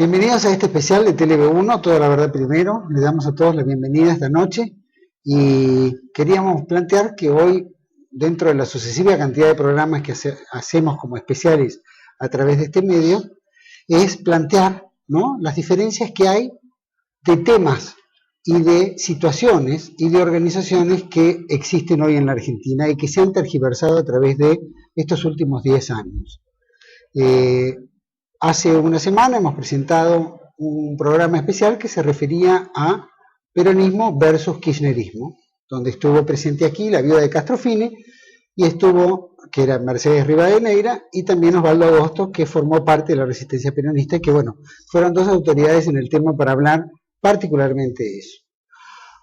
Bienvenidos a este especial de TLV1, Toda la Verdad Primero. Les damos a todos la bienvenida esta noche y queríamos plantear que hoy, dentro de la sucesiva cantidad de programas que hacemos como especiales a través de este medio, es plantear, ¿no?, las diferencias que hay de temas y de situaciones y de organizaciones que existen hoy en la Argentina y que se han tergiversado a través de estos últimos 10 años. Hace una semana hemos presentado un programa especial que se refería a peronismo versus kirchnerismo, donde estuvo presente aquí la viuda de Castrofini y estuvo, que era Mercedes Rivadeneira, y también Osvaldo Agosto, que formó parte de la resistencia peronista, y que bueno, fueron dos autoridades en el tema para hablar particularmente de eso.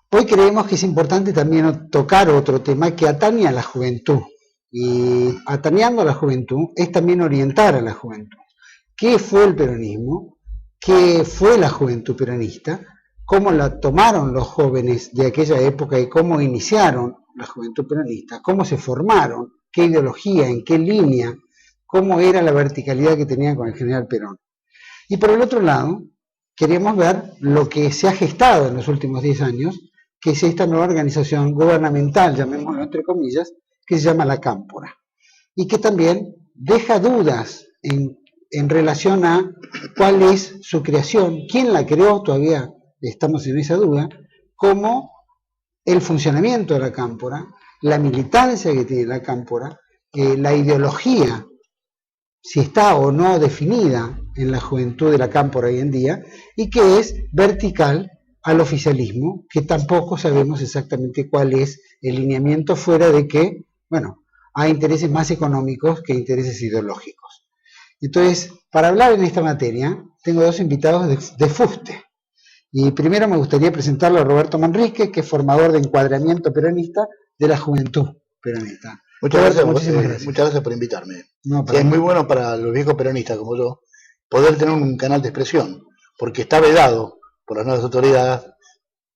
Hoy creemos que es importante también tocar otro tema que atañe a la juventud, y atañando a la juventud es también orientar a la juventud. ¿Qué fue el peronismo? ¿Qué fue la juventud peronista? ¿Cómo la tomaron los jóvenes de aquella época y cómo iniciaron la juventud peronista? ¿Cómo se formaron? ¿Qué ideología? ¿En qué línea? ¿Cómo era la verticalidad que tenían con el general Perón? Y por el otro lado, queremos ver lo que se ha gestado en los últimos 10 años, que es esta nueva organización gubernamental, llamémoslo entre comillas, que se llama la Cámpora, y que también deja dudas en relación a cuál es su creación, quién la creó, todavía estamos en esa duda, como el funcionamiento de la Cámpora, la militancia que tiene la Cámpora, la ideología, si está o no definida en la juventud de la Cámpora hoy en día, y que es vertical al oficialismo, que tampoco sabemos exactamente cuál es el lineamiento, fuera de que, bueno, hay intereses más económicos que intereses ideológicos. Entonces, para hablar en esta materia, tengo dos invitados de fuste. Y primero me gustaría presentarlo a Roberto Manrique, que es formador de encuadramiento peronista de la juventud peronista. Muchas gracias por invitarme. No, es muy bueno para los viejos peronistas como yo poder tener un canal de expresión, porque está vedado por las nuevas autoridades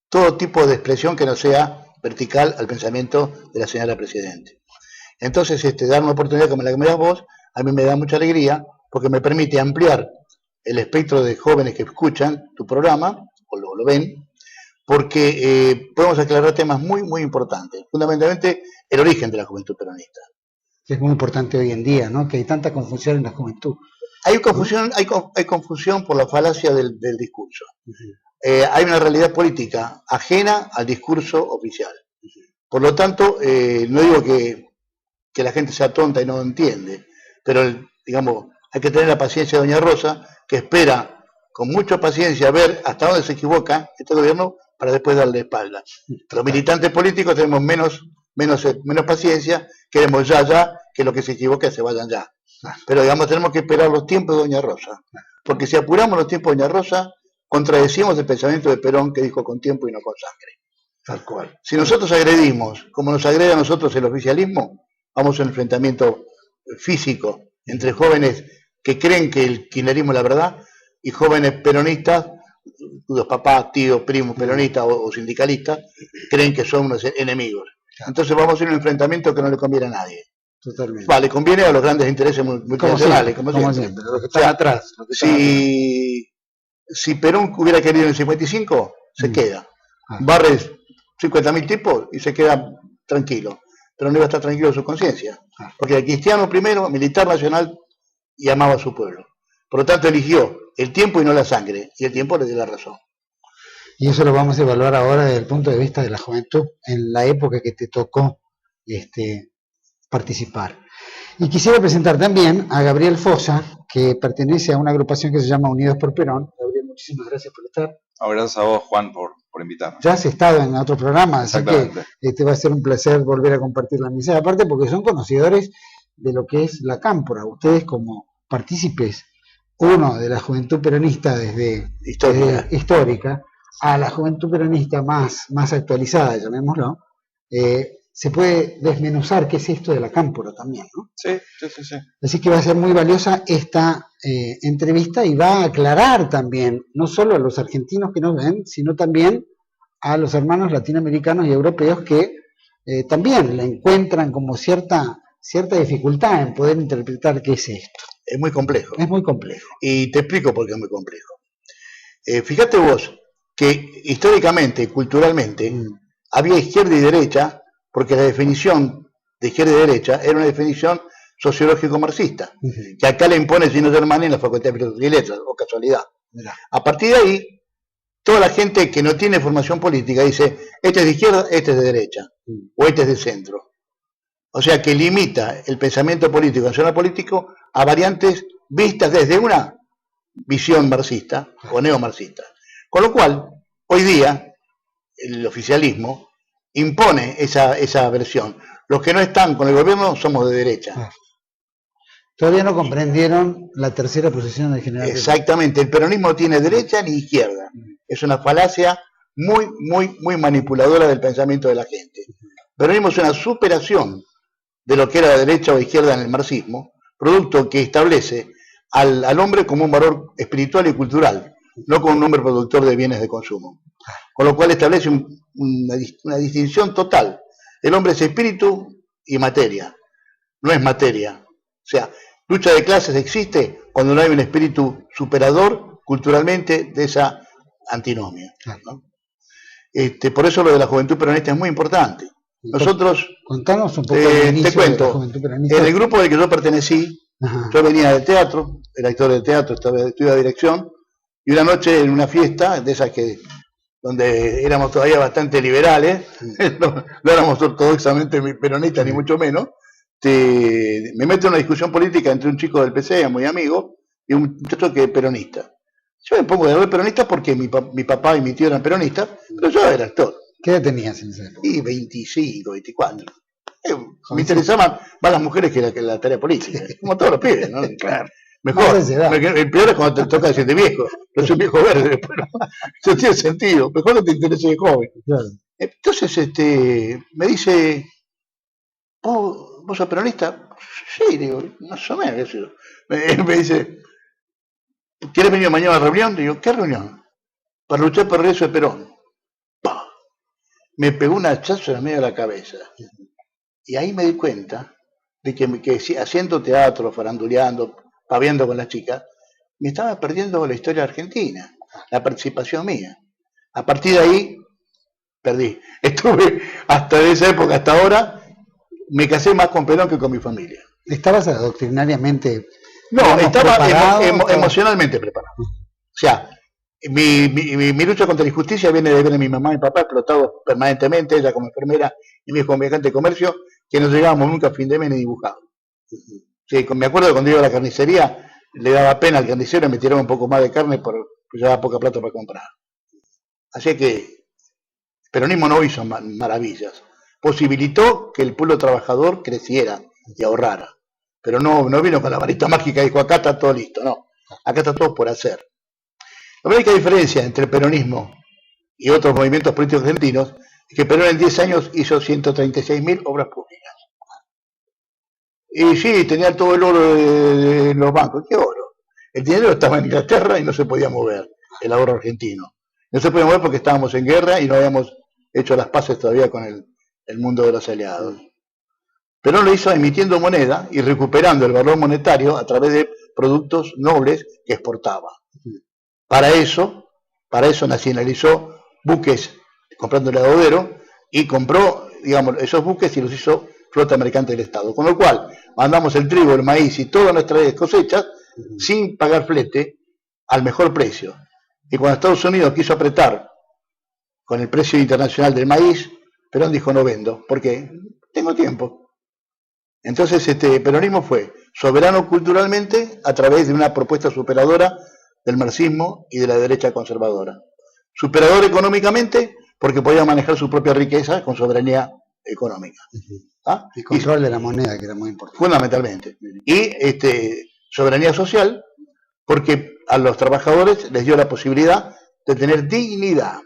todo tipo de expresión que no sea vertical al pensamiento de la señora Presidente. Entonces, dar una oportunidad como la que me das vos, a mí me da mucha alegría, porque me permite ampliar el espectro de jóvenes que escuchan tu programa, o lo ven, porque podemos aclarar temas muy, muy importantes. Fundamentalmente, el origen de la juventud peronista. Es muy importante hoy en día, ¿no?, que hay tanta confusión en la juventud. Hay confusión por la falacia del discurso. Hay una realidad política ajena al discurso oficial. Por lo tanto, no digo que la gente sea tonta y no entiende, pero, digamos, hay que tener la paciencia de Doña Rosa, que espera con mucha paciencia ver hasta dónde se equivoca este gobierno para después darle espalda. Los militantes políticos tenemos menos paciencia, queremos ya que los que se equivoquen se vayan ya. Pero, digamos, tenemos que esperar los tiempos de Doña Rosa, porque si apuramos los tiempos de Doña Rosa, contradecimos el pensamiento de Perón, que dijo con tiempo y no con sangre. Tal cual. Si nosotros agredimos, como nos agrede a nosotros el oficialismo, vamos a un enfrentamiento físico entre jóvenes que creen que el kirchnerismo es la verdad y jóvenes peronistas, los papás, tíos, primos peronistas o sindicalistas, creen que son unos enemigos. Entonces vamos a hacer un enfrentamiento que no le conviene a nadie. Totalmente. Vale, conviene a los grandes intereses multinacionales, como siempre. Los que están atrás. Si Perón hubiera querido en el 55, se queda. Barre 50.000 tipos y se queda tranquilo. Pero no iba a estar tranquilo en su conciencia. Porque era cristiano primero, militar nacional y amaba a su pueblo. Por lo tanto, eligió el tiempo y no la sangre. Y el tiempo le dio la razón. Y eso lo vamos a evaluar ahora desde el punto de vista de la juventud, en la época que te tocó participar. Y quisiera presentar también a Gabriel Fosa, que pertenece a una agrupación que se llama Unidos por Perón. Gabriel, muchísimas gracias por estar. Gracias a vos, Juan, por invitarnos. Ya has estado en otro programa, así que va a ser un placer volver a compartir la misa. Aparte porque son conocedores de lo que es la Cámpora. Ustedes como partícipes, uno de la juventud peronista desde histórica, a la juventud peronista más actualizada, llamémoslo, se puede desmenuzar qué es esto de la Cámpora también, ¿no? Sí. Así que va a ser muy valiosa esta entrevista y va a aclarar también, no solo a los argentinos que nos ven, sino también a los hermanos latinoamericanos y europeos que también la encuentran como cierta dificultad en poder interpretar qué es esto. Es muy complejo. Es muy complejo. Y te explico por qué es muy complejo. Fíjate vos que históricamente, culturalmente, había izquierda y derecha, porque la definición de izquierda y derecha era una definición sociológico-marxista, que acá le impone Gino Germani en la Facultad de Filosofía y Letras, o casualidad. A partir de ahí, toda la gente que no tiene formación política dice, este es de izquierda, este es de derecha, o este es de centro. O sea que limita el pensamiento político, el nacional político, a variantes vistas desde una visión marxista o neomarxista. Con lo cual, hoy día, el oficialismo impone esa versión. Los que no están con el gobierno somos de derecha. Todavía no comprendieron la tercera posición del general. Exactamente, el peronismo no tiene derecha ni izquierda. Es una falacia muy manipuladora del pensamiento de la gente. El peronismo es una superación de lo que era la derecha o izquierda en el marxismo, producto que establece al hombre como un valor espiritual y cultural, no como un hombre productor de bienes de consumo. Con lo cual establece una distinción total. El hombre es espíritu y materia, no es materia. O sea, lucha de clases existe cuando no hay un espíritu superador culturalmente de esa antinomia, ¿no? Por eso lo de la juventud peronista es muy importante. Nosotros, contanos un poco te cuento, en el grupo del que yo pertenecí, yo venía del teatro, era actor de teatro, estudiaba dirección, y una noche en una fiesta, de esas donde éramos todavía bastante liberales, no éramos ortodoxamente peronistas ni mucho menos, me meto en una discusión política entre un chico del PC, muy amigo, y un muchacho que es peronista. Yo me pongo de ver peronista porque mi papá y mi tío eran peronistas, pero yo era actor. ¿Qué edad tenías en esa época? Y 25, 24. Me interesaban más las mujeres que la tarea política, como todos los pibes, ¿no? Claro. Mejor, el peor es cuando te toca decirte viejo, no soy viejo verde, pero eso tiene sentido, mejor no te interese de joven. Claro. Entonces me dice, ¿vos sos peronista? Sí, digo, más o menos. Me dice, ¿quieres venir mañana a la reunión? Digo, ¿qué reunión? Para luchar por el regreso de Perón. ¡Pah! Me pegó un hachazo en el medio de la cabeza. Y ahí me di cuenta de que haciendo teatro, faranduleando, paviando con las chicas, me estaba perdiendo la historia argentina, la participación mía. A partir de ahí, perdí. Estuve hasta de esa época hasta ahora, me casé más con Perón que con mi familia. ¿Estabas adoctrinariamente? No, estaba emocionalmente preparado. O sea, mi lucha contra la injusticia viene de ver a mi mamá y mi papá explotados permanentemente, ella como enfermera y mi hijo como viajante de comercio, que no llegábamos nunca a fin de mes ni dibujados. Sí, me acuerdo cuando iba a la carnicería, le daba pena al carnicero y me tiraba un poco más de carne porque llevaba poca plata para comprar. Así que el peronismo no hizo maravillas, posibilitó que el pueblo trabajador creciera y ahorrara, pero no vino con la varita mágica y dijo, acá está todo listo, no, acá está todo por hacer. La única diferencia entre el peronismo y otros movimientos políticos argentinos es que Perón en 10 años hizo 136.000 obras públicas. Y sí, tenía todo el oro de los bancos. ¿Qué oro? El dinero estaba en Inglaterra y no se podía mover, el ahorro argentino. No se podía mover porque estábamos en guerra y no habíamos hecho las paces todavía con el mundo de los aliados. Perón lo hizo emitiendo moneda y recuperando el valor monetario a través de productos nobles que exportaba. Para eso nacionalizó buques comprándole a Dodero y compró, digamos, esos buques y los hizo flota mercante del Estado. Con lo cual, mandamos el trigo, el maíz y todas nuestras cosechas sin pagar flete al mejor precio. Y cuando Estados Unidos quiso apretar con el precio internacional del maíz, Perón dijo no vendo, porque tengo tiempo. Entonces, peronismo fue soberano culturalmente a través de una propuesta superadora del marxismo y de la derecha conservadora. Superador económicamente porque podía manejar su propia riqueza con soberanía económica. ¿Ah? Y control de la moneda, que era muy importante. Fundamentalmente. Y soberanía social porque a los trabajadores les dio la posibilidad de tener dignidad.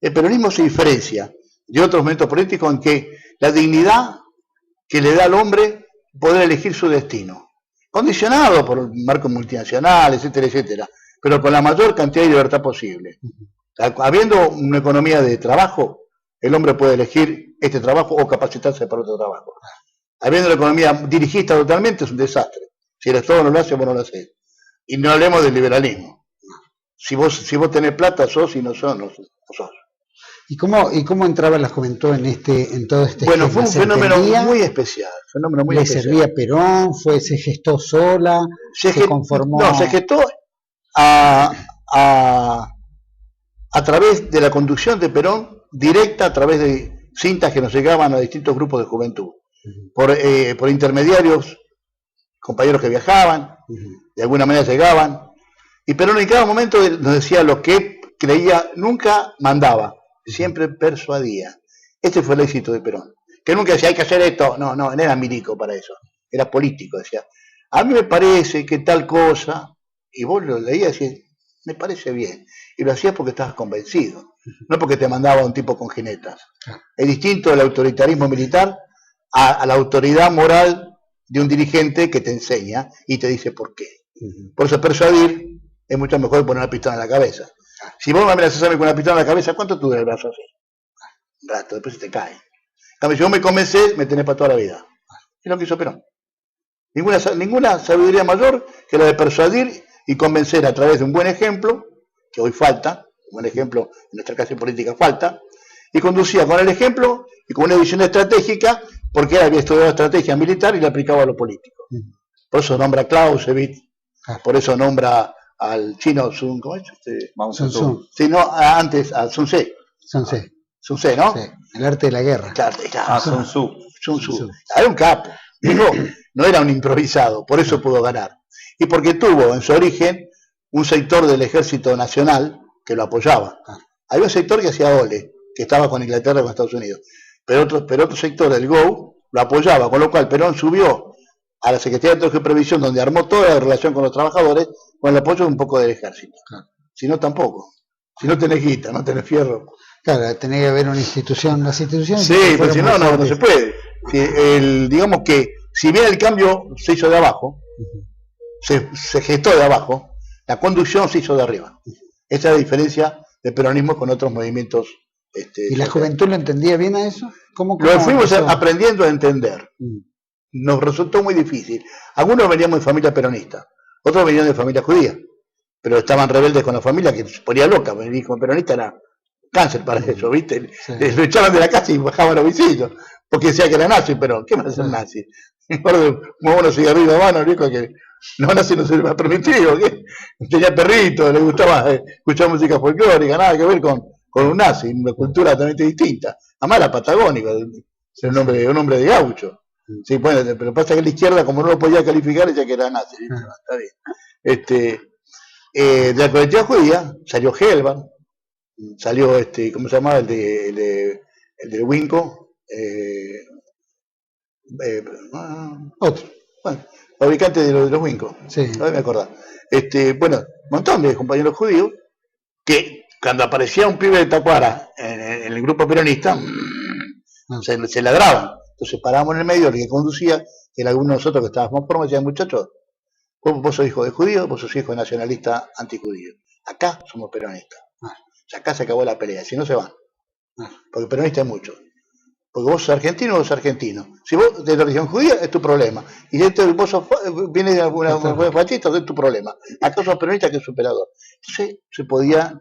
El peronismo se diferencia de otros movimientos políticos en que la dignidad que le da al hombre poder elegir su destino, condicionado por marcos multinacionales, etcétera, etcétera, pero con la mayor cantidad de libertad posible. Habiendo una economía de trabajo, el hombre puede elegir este trabajo o capacitarse para otro trabajo. Habiendo una economía dirigista totalmente, es un desastre. Si el Estado no lo hace, vos no lo hacés. Y no hablemos del liberalismo. si vos tenés plata, sos, y no sos, no sos. ¿Y cómo entraba la juventud en todo este Bueno, esquema? fue un ¿Se fenómeno entendía? muy especial. ¿Le servía Perón? ¿Se gestó sola? ¿Se conformó? No, se gestó a través de la conducción de Perón, directa a través de cintas que nos llegaban a distintos grupos de juventud, por intermediarios, compañeros que viajaban, de alguna manera llegaban, y Perón en cada momento nos decía lo que creía, nunca mandaba, siempre persuadía. Este fue el éxito de Perón, que nunca decía hay que hacer esto, no era milico para eso, era político, decía, a mí me parece que tal cosa, y vos lo leías y decías, me parece bien, y lo hacías porque estabas convencido, no porque te mandaba un tipo con jinetas. Es distinto el autoritarismo militar a la autoridad moral de un dirigente que te enseña y te dice por qué. Por eso persuadir es mucho mejor que poner una pistola en la cabeza. Si vos me amenazás a mí con una pistola en la cabeza, ¿cuánto te dura el brazo así? Un rato, después se te cae. Si vos me convencés, me tenés para toda la vida. Es lo que hizo Perón. Ninguna sabiduría mayor que la de persuadir y convencer a través de un buen ejemplo, que hoy falta, un buen ejemplo en nuestra clase política falta, y conducía con el ejemplo y con una visión estratégica, porque él había estudiado estrategia militar y la aplicaba a lo político. Por eso nombra a Clausewitz, por eso nombra al chino Sun, ¿cómo es? Sun Tzu. Sí, no, antes a Sun Tzu. Sun Tzu. Sun Tzu, ¿no? Sí, el arte de la guerra. Claro. Sun Tzu. Sun Tzu. Era un capo. Digo, no era un improvisado, por eso pudo ganar. Y porque tuvo en su origen un sector del Ejército Nacional que lo apoyaba. Había un sector que hacía ole, que estaba con Inglaterra y con Estados Unidos. Pero otro sector del GO lo apoyaba, con lo cual Perón subió a la Secretaría de Trabajo y Previsión, donde armó toda la relación con los trabajadores, con el apoyo de un poco del ejército. Si no, tampoco. Si no tenés guita, no tenés fierro. Claro, tenía que haber una institución, las instituciones... Sí, pero si no, no se puede. Digamos que, si bien el cambio se hizo de abajo, se gestó de abajo, la conducción se hizo de arriba. Esa es la diferencia del peronismo con otros movimientos. ¿Y la juventud lo entendía bien a eso? ¿Cómo lo fuimos empezó? aprendiendo a entender. Nos resultó muy difícil. Algunos veníamos de familia peronista, otros venían de familia judía, pero estaban rebeldes con la familia que se ponía loca. Mi hijo peronista era cáncer para eso, ¿viste? Sí. Lo echaban de la casa y bajaban los visillos, porque decía que era nazi, pero ¿qué más es un nazi? Me acuerdo de unos cigarrillos a mano, el viejo que no, nazi no se le ha permitido, ¿qué? Tenía perrito, le gustaba escuchar música folclórica, nada que ver con un nazi, una cultura totalmente distinta. Además era patagónico, un hombre de gaucho. Sí, bueno, pero pasa que la izquierda, como no lo podía calificar, decía que era nazi. Está bien. De la colectividad judía salió Helvan, salió ¿cómo se llamaba? El de Winco, otro. Bueno, fabricante de los Winco. Sí. No me acordaba. Bueno, un montón de compañeros judíos que cuando aparecía un pibe de Tacuara en el grupo peronista, se ladraban. Entonces parábamos en el medio, el que conducía, era alguno de nosotros que estábamos formados, decían, muchachos, vos sos hijo de judío, vos sos hijo de nacionalista antijudío. Acá somos peronistas. O sea, acá se acabó la pelea, si no se van. Porque peronista es mucho. Porque vos sos argentino o sos argentino. Si vos de religión judía, es tu problema. Y si vos vienes de alguna fascista, es tu problema. Acá sos peronista, que es superador. Entonces se podía...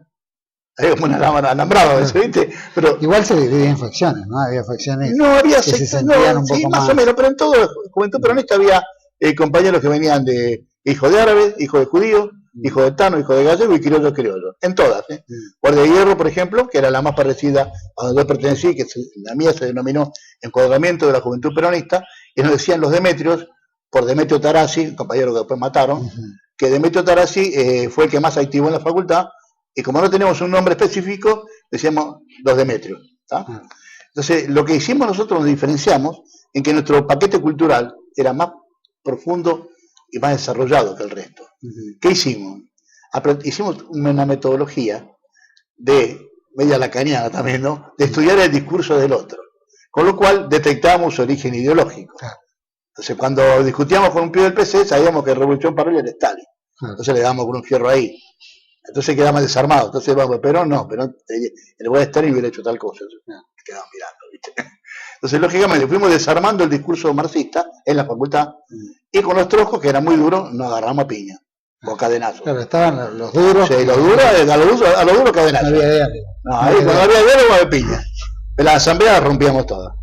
Hay como una alambrada, ¿viste? Pero igual se dividía en facciones, ¿no? Había facciones había que se sentían un poco sí, más o menos, pero en todo Juventud Peronista había compañeros que venían de hijos de árabes, hijos de judíos, hijos de tano, hijos de gallego y criollos. En todas. Guardia de Hierro, por ejemplo, que era la más parecida a donde yo pertenecí, que la mía se denominó Encuadramiento de la Juventud Peronista, y nos decían los Demetrios, por Demetrio Tarazzi, compañero que después mataron, que Demetrio Tarazzi fue el que más activó en la facultad. Y como no tenemos un nombre específico, decíamos los Demetrios. Entonces, lo que hicimos nosotros nos diferenciamos en que nuestro paquete cultural era más profundo y más desarrollado que el resto. ¿Qué hicimos? Hicimos una metodología de, media lacaniana también, ¿no?, de estudiar el discurso del otro. Con lo cual detectábamos su origen ideológico. Entonces, cuando discutíamos con un pibe del PC, sabíamos que Revolución para él era Stalin. Entonces le dábamos con un fierro ahí. Entonces quedaba desarmado. Entonces, vamos, Perón no, Perón en lugar de Stalin hubiera hecho tal cosa. Quedamos mirando, ¿viste? Entonces, lógicamente, fuimos desarmando el discurso marxista en la facultad, y con los trojos, que era muy duro, nos agarramos a piña. con cadenazos. Claro, estaban los duros. Sí, los duros, a los duros cadenazos. No había diálogo. No, ahí cuando había diálogo había piña. En la asamblea rompíamos todas.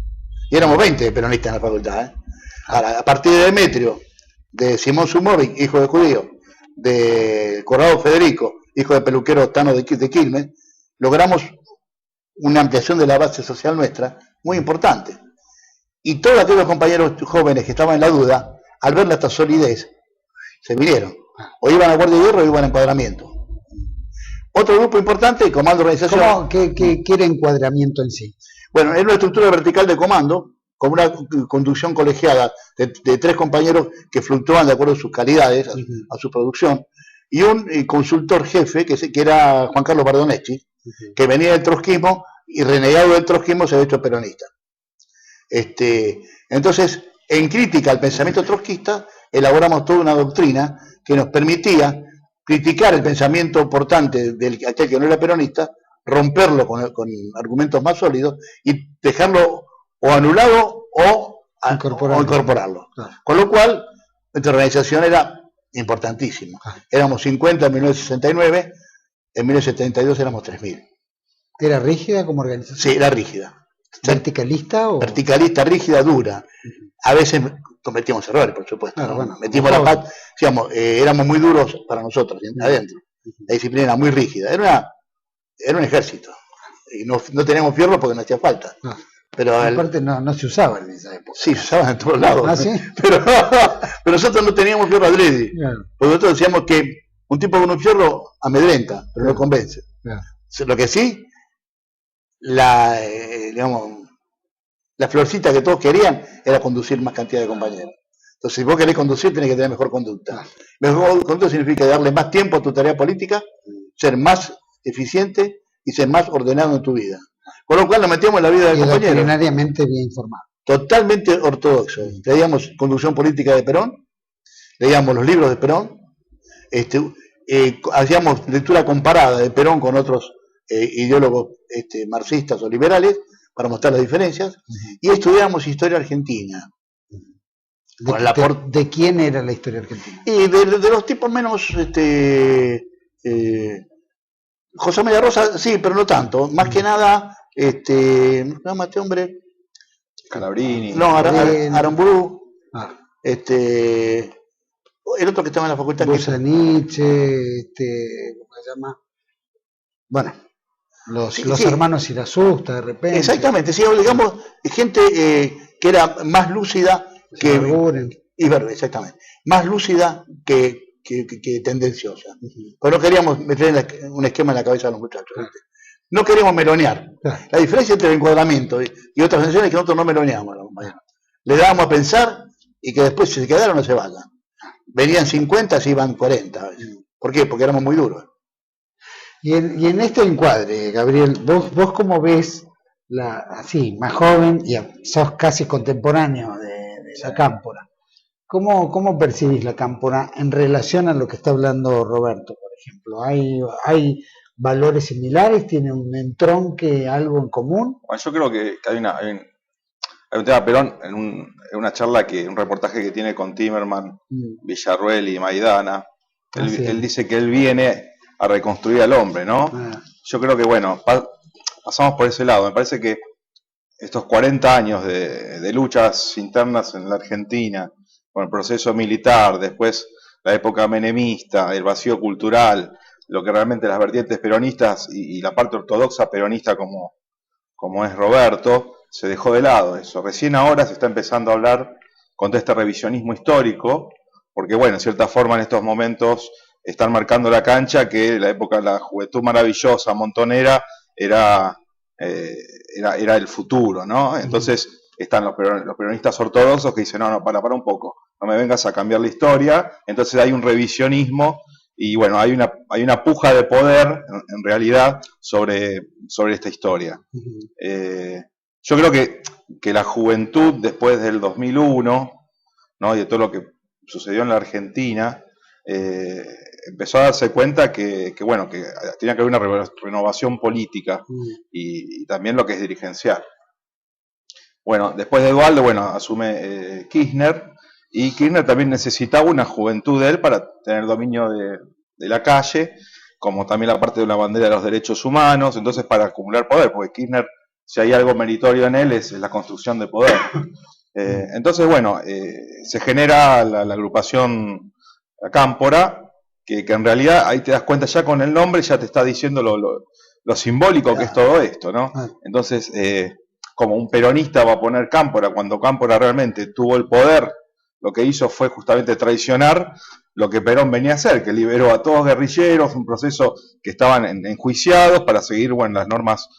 Y éramos 20 peronistas en la facultad. Ahora, a partir de Demetrio, de Simón Sumovic, hijo de judío, de Corrado Federico, hijo de peluquero Tano de Quilmes, logramos una ampliación de la base social nuestra muy importante. Y todos aquellos compañeros jóvenes que estaban en la duda, al ver esta solidez, se vinieron. O iban a Guardia de Hierro o iban a encuadramiento. Otro grupo importante, comando de organización. ¿Qué era encuadramiento en sí? Bueno, es una estructura vertical de comando, con una conducción colegiada de 3 compañeros que fluctúan de acuerdo a sus calidades, a su producción, y un consultor jefe, que era Juan Carlos Bardonecci, que venía del trotskismo y renegado del trotskismo se había hecho peronista. Entonces, en crítica al pensamiento trotskista, elaboramos toda una doctrina que nos permitía criticar el pensamiento portante de aquel que no era peronista, romperlo con argumentos más sólidos y dejarlo o anulado o incorporarlo. Claro. Con lo cual, nuestra organización era importantísima. Éramos 50 en 1969, en 1972 éramos 3.000. ¿Era rígida como organización? Sí, era rígida. ¿Verticalista o...? Verticalista, rígida, dura. A veces cometíamos errores, por supuesto. Claro, bueno, metimos la pata, digamos, éramos muy duros para nosotros, adentro. La disciplina era muy rígida. Era un ejército. Y no teníamos fierro porque no hacía falta. Pero aparte no se usaba en esa época. Sí, se usaban en todos lados. ¿Ah, sí? Pero nosotros no teníamos fierro adrede. Claro. Porque nosotros decíamos que un tipo con un fierro amedrenta, pero no convence. Claro. Lo que sí, la florcita que todos querían era conducir más cantidad de compañeros. Entonces, si vos querés conducir, tenés que tener mejor conducta. Mejor conducta significa darle más tiempo a tu tarea política, ser más eficiente y ser más ordenado en tu vida. Con lo cual nos metíamos en la vida del compañero. Doctrinariamente bien informado. Totalmente ortodoxo. Leíamos Conducción Política de Perón, leíamos los libros de Perón, hacíamos lectura comparada de Perón con otros ideólogos marxistas o liberales para mostrar las diferencias, y estudiamos historia argentina. ¿De quién era la historia argentina? Y de los tipos menos... José María Rosa, sí, pero no tanto. Más que nada, no mate hombre. Calabrini. No, Aramburu. El otro que estaba en la facultad. Busanich, ¿cómo se llama? Bueno, los hermanos Irasusta, de repente. Exactamente, sí, digamos, gente que era más lúcida que... Exactamente. Más lúcida que tendenciosa. Pero no queríamos meter un esquema en la cabeza de los muchachos. No queríamos melonear. La diferencia entre el encuadramiento y otras organizaciones es que nosotros no meloneamos a los compañeros. Le dábamos a pensar y que después si se quedaron no se vayan. Venían 50, se iban 40. ¿Por qué? Porque éramos muy duros. Y en este encuadre, Gabriel, vos cómo ves, así, más joven, y sos casi contemporáneo de la cámpora. ¿Cómo percibís la cámpora en relación a lo que está hablando Roberto, por ejemplo? ¿Hay valores similares? ¿Tiene un entronque, algo en común? Bueno, yo creo que hay un tema Perón en una charla, un reportaje que tiene con Timerman, Villarruel y Maidana. Él dice que él viene a reconstruir al hombre, ¿no? Yo creo que, bueno, pasamos por ese lado. Me parece que estos 40 años de luchas internas en la Argentina, con el proceso militar, después la época menemista, el vacío cultural, lo que realmente las vertientes peronistas y la parte ortodoxa peronista como es Roberto, se dejó de lado eso. Recién ahora se está empezando a hablar con todo este revisionismo histórico, porque bueno, en cierta forma en estos momentos están marcando la cancha que la época de la juventud maravillosa, montonera, era el futuro, ¿no? Entonces están los peronistas ortodoxos que dicen, no, para un poco, no me vengas a cambiar la historia. Entonces hay un revisionismo y bueno, hay una puja de poder en realidad sobre esta historia. Yo creo que la juventud después del 2001, ¿no? Y de todo lo que sucedió en la Argentina, empezó a darse cuenta que tenía que haber una renovación política y también lo que es dirigencial. Bueno, después de Duhalde, asume Kirchner y Kirchner también necesitaba una juventud de él para tener dominio de la calle, como también la parte de una bandera de los derechos humanos, entonces para acumular poder, porque Kirchner, si hay algo meritorio en él, es la construcción de poder. Entonces, bueno, se genera la agrupación La Cámpora, que en realidad ahí te das cuenta ya con el nombre, ya te está diciendo lo simbólico que es todo esto, ¿no? Entonces, como un peronista va a poner Cámpora, cuando Cámpora realmente tuvo el poder, lo que hizo fue justamente traicionar lo que Perón venía a hacer, que liberó a todos guerrilleros, un proceso que estaban enjuiciados para seguir, bueno, las normas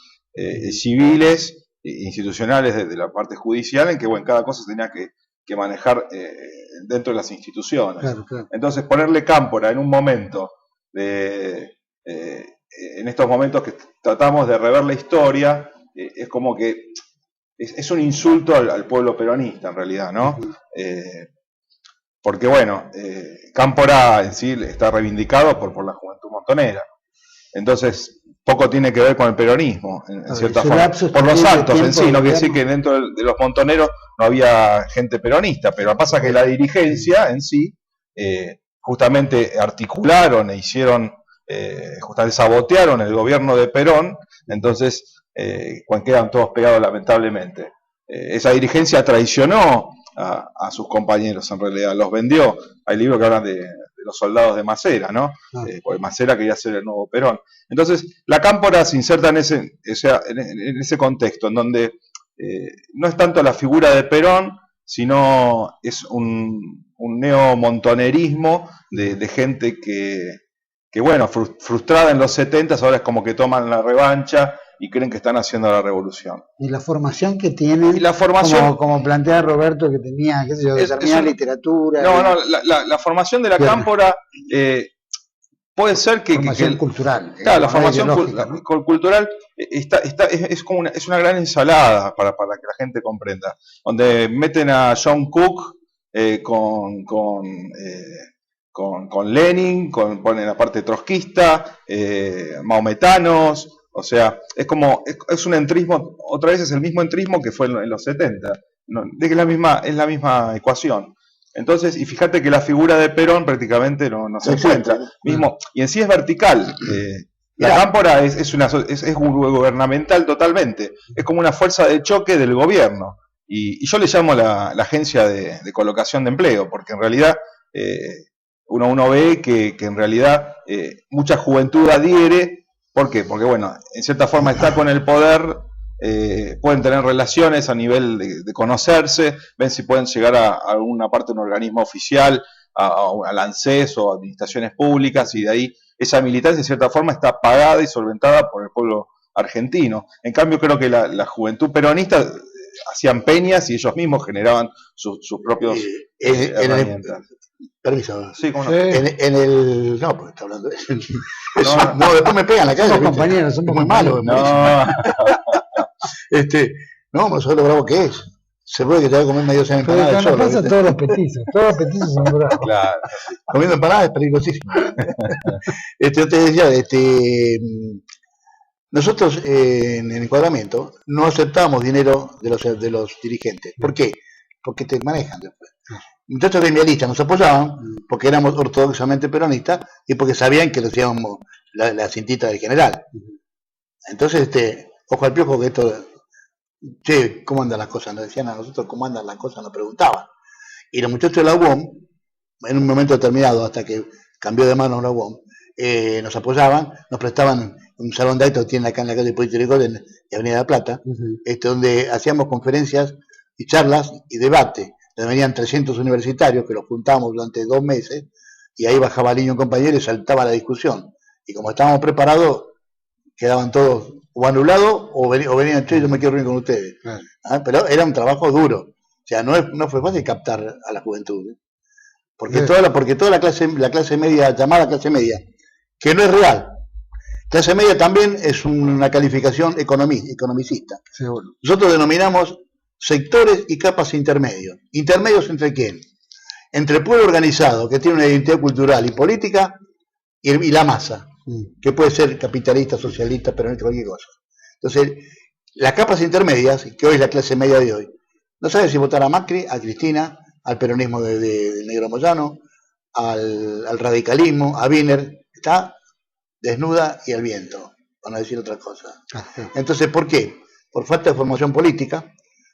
civiles e institucionales de la parte judicial, en que, bueno, cada cosa se tenía que manejar dentro de las instituciones. Claro. Entonces, ponerle Cámpora en un momento en estos momentos que tratamos de rever la historia, es como que es un insulto al pueblo peronista, en realidad, ¿no? Porque, bueno, Cámpora en sí está reivindicado por la juventud montonera. Entonces, poco tiene que ver con el peronismo, en cierta forma. Por los actos en sí, no quiere decir que dentro de los montoneros no había gente peronista, pero pasa que la dirigencia en sí, justamente articularon e hicieron, justamente sabotearon el gobierno de Perón, entonces quedan todos pegados lamentablemente. Esa dirigencia traicionó a sus compañeros, en realidad, los vendió. Hay libros que hablan de los soldados de Macera, ¿no? Porque Macera quería ser el nuevo Perón. Entonces, la Cámpora se inserta en ese contexto, en donde no es tanto la figura de Perón, sino es un neomontonerismo de gente que, bueno, frustrada en los 70, ahora es como que toman la revancha y creen que están haciendo la revolución. Y la formación que tienen, como plantea Roberto, que tenía, qué sé yo, determinada literatura. No, la formación de la Cámpora puede ser que... Formación cultural. Claro, la formación cultural es una gran ensalada para que la gente comprenda, donde meten a John Cook con Lenin, ponen la parte trotskista, maometanos. O sea, es un entrismo, otra vez es el mismo entrismo que fue en los 70, es la misma ecuación. Entonces, y fíjate que la figura de Perón prácticamente no se encuentra. Y en sí es vertical. La Cámpora es gubernamental totalmente. Es como una fuerza de choque del gobierno. Y yo le llamo la agencia de colocación de empleo, porque en realidad uno ve que en realidad mucha juventud adhiere. ¿Por qué? Porque, bueno, en cierta forma está con el poder, pueden tener relaciones a nivel de conocerse, ven si pueden llegar a alguna parte de un organismo oficial, al ANSES o administraciones públicas, y de ahí esa militancia, en cierta forma, está pagada y solventada por el pueblo argentino. En cambio, creo que la juventud peronista hacían peñas y ellos mismos generaban sus propios herramientas. Permiso. Sí, ¿cómo no? No, porque está hablando de eso. No, después me pegan la calle. Somos compañeros, somos muy malos. No, nosotros lo bravo que es. Se puede que te va a comer medio cena empanada solo. Pasa todos los petizos son bravos. Claro. Comiendo empanadas es peligrosísimo. Yo te decía, nosotros en el encuadramiento no aceptamos dinero de los dirigentes. ¿Por qué? Porque te manejan después. Muchachos gremialistas nos apoyaban porque éramos ortodoxamente peronistas y porque sabían que recibíamos la cintita del general. Entonces, ojo al piojo, que esto, che, ¿cómo andan las cosas? Nos decían a nosotros cómo andan las cosas, nos preguntaban. Y los muchachos de la UOM, en un momento determinado, hasta que cambió de manos la UOM, nos apoyaban, nos prestaban un salón de actos que tienen acá en la calle Hipólito Yrigoyen de Avenida de la Plata, donde hacíamos conferencias y charlas y debate. Venían 300 universitarios que los juntábamos durante 2 meses y ahí bajaba Liño un compañero y saltaba la discusión. Y como estábamos preparados, quedaban todos o anulados o venían, che, yo me quiero reunir con ustedes. Pero era un trabajo duro. O sea, no fue fácil captar a la juventud. Porque toda la clase media, llamada clase media, que no es real. Clase media también es una calificación economicista. Seguro. Nosotros denominamos sectores y capas intermedios. ¿Intermedios entre quién? Entre el pueblo organizado, que tiene una identidad cultural y política, y la masa, que puede ser capitalista, socialista, peronista, cualquier cosa. Entonces, las capas intermedias, que hoy es la clase media de hoy, no sabe si votar a Macri, a Cristina, al peronismo de Negro Moyano, al radicalismo, a Wiener, está desnuda y al viento, para no decir otra cosa. Entonces, ¿por qué? Por falta de formación política,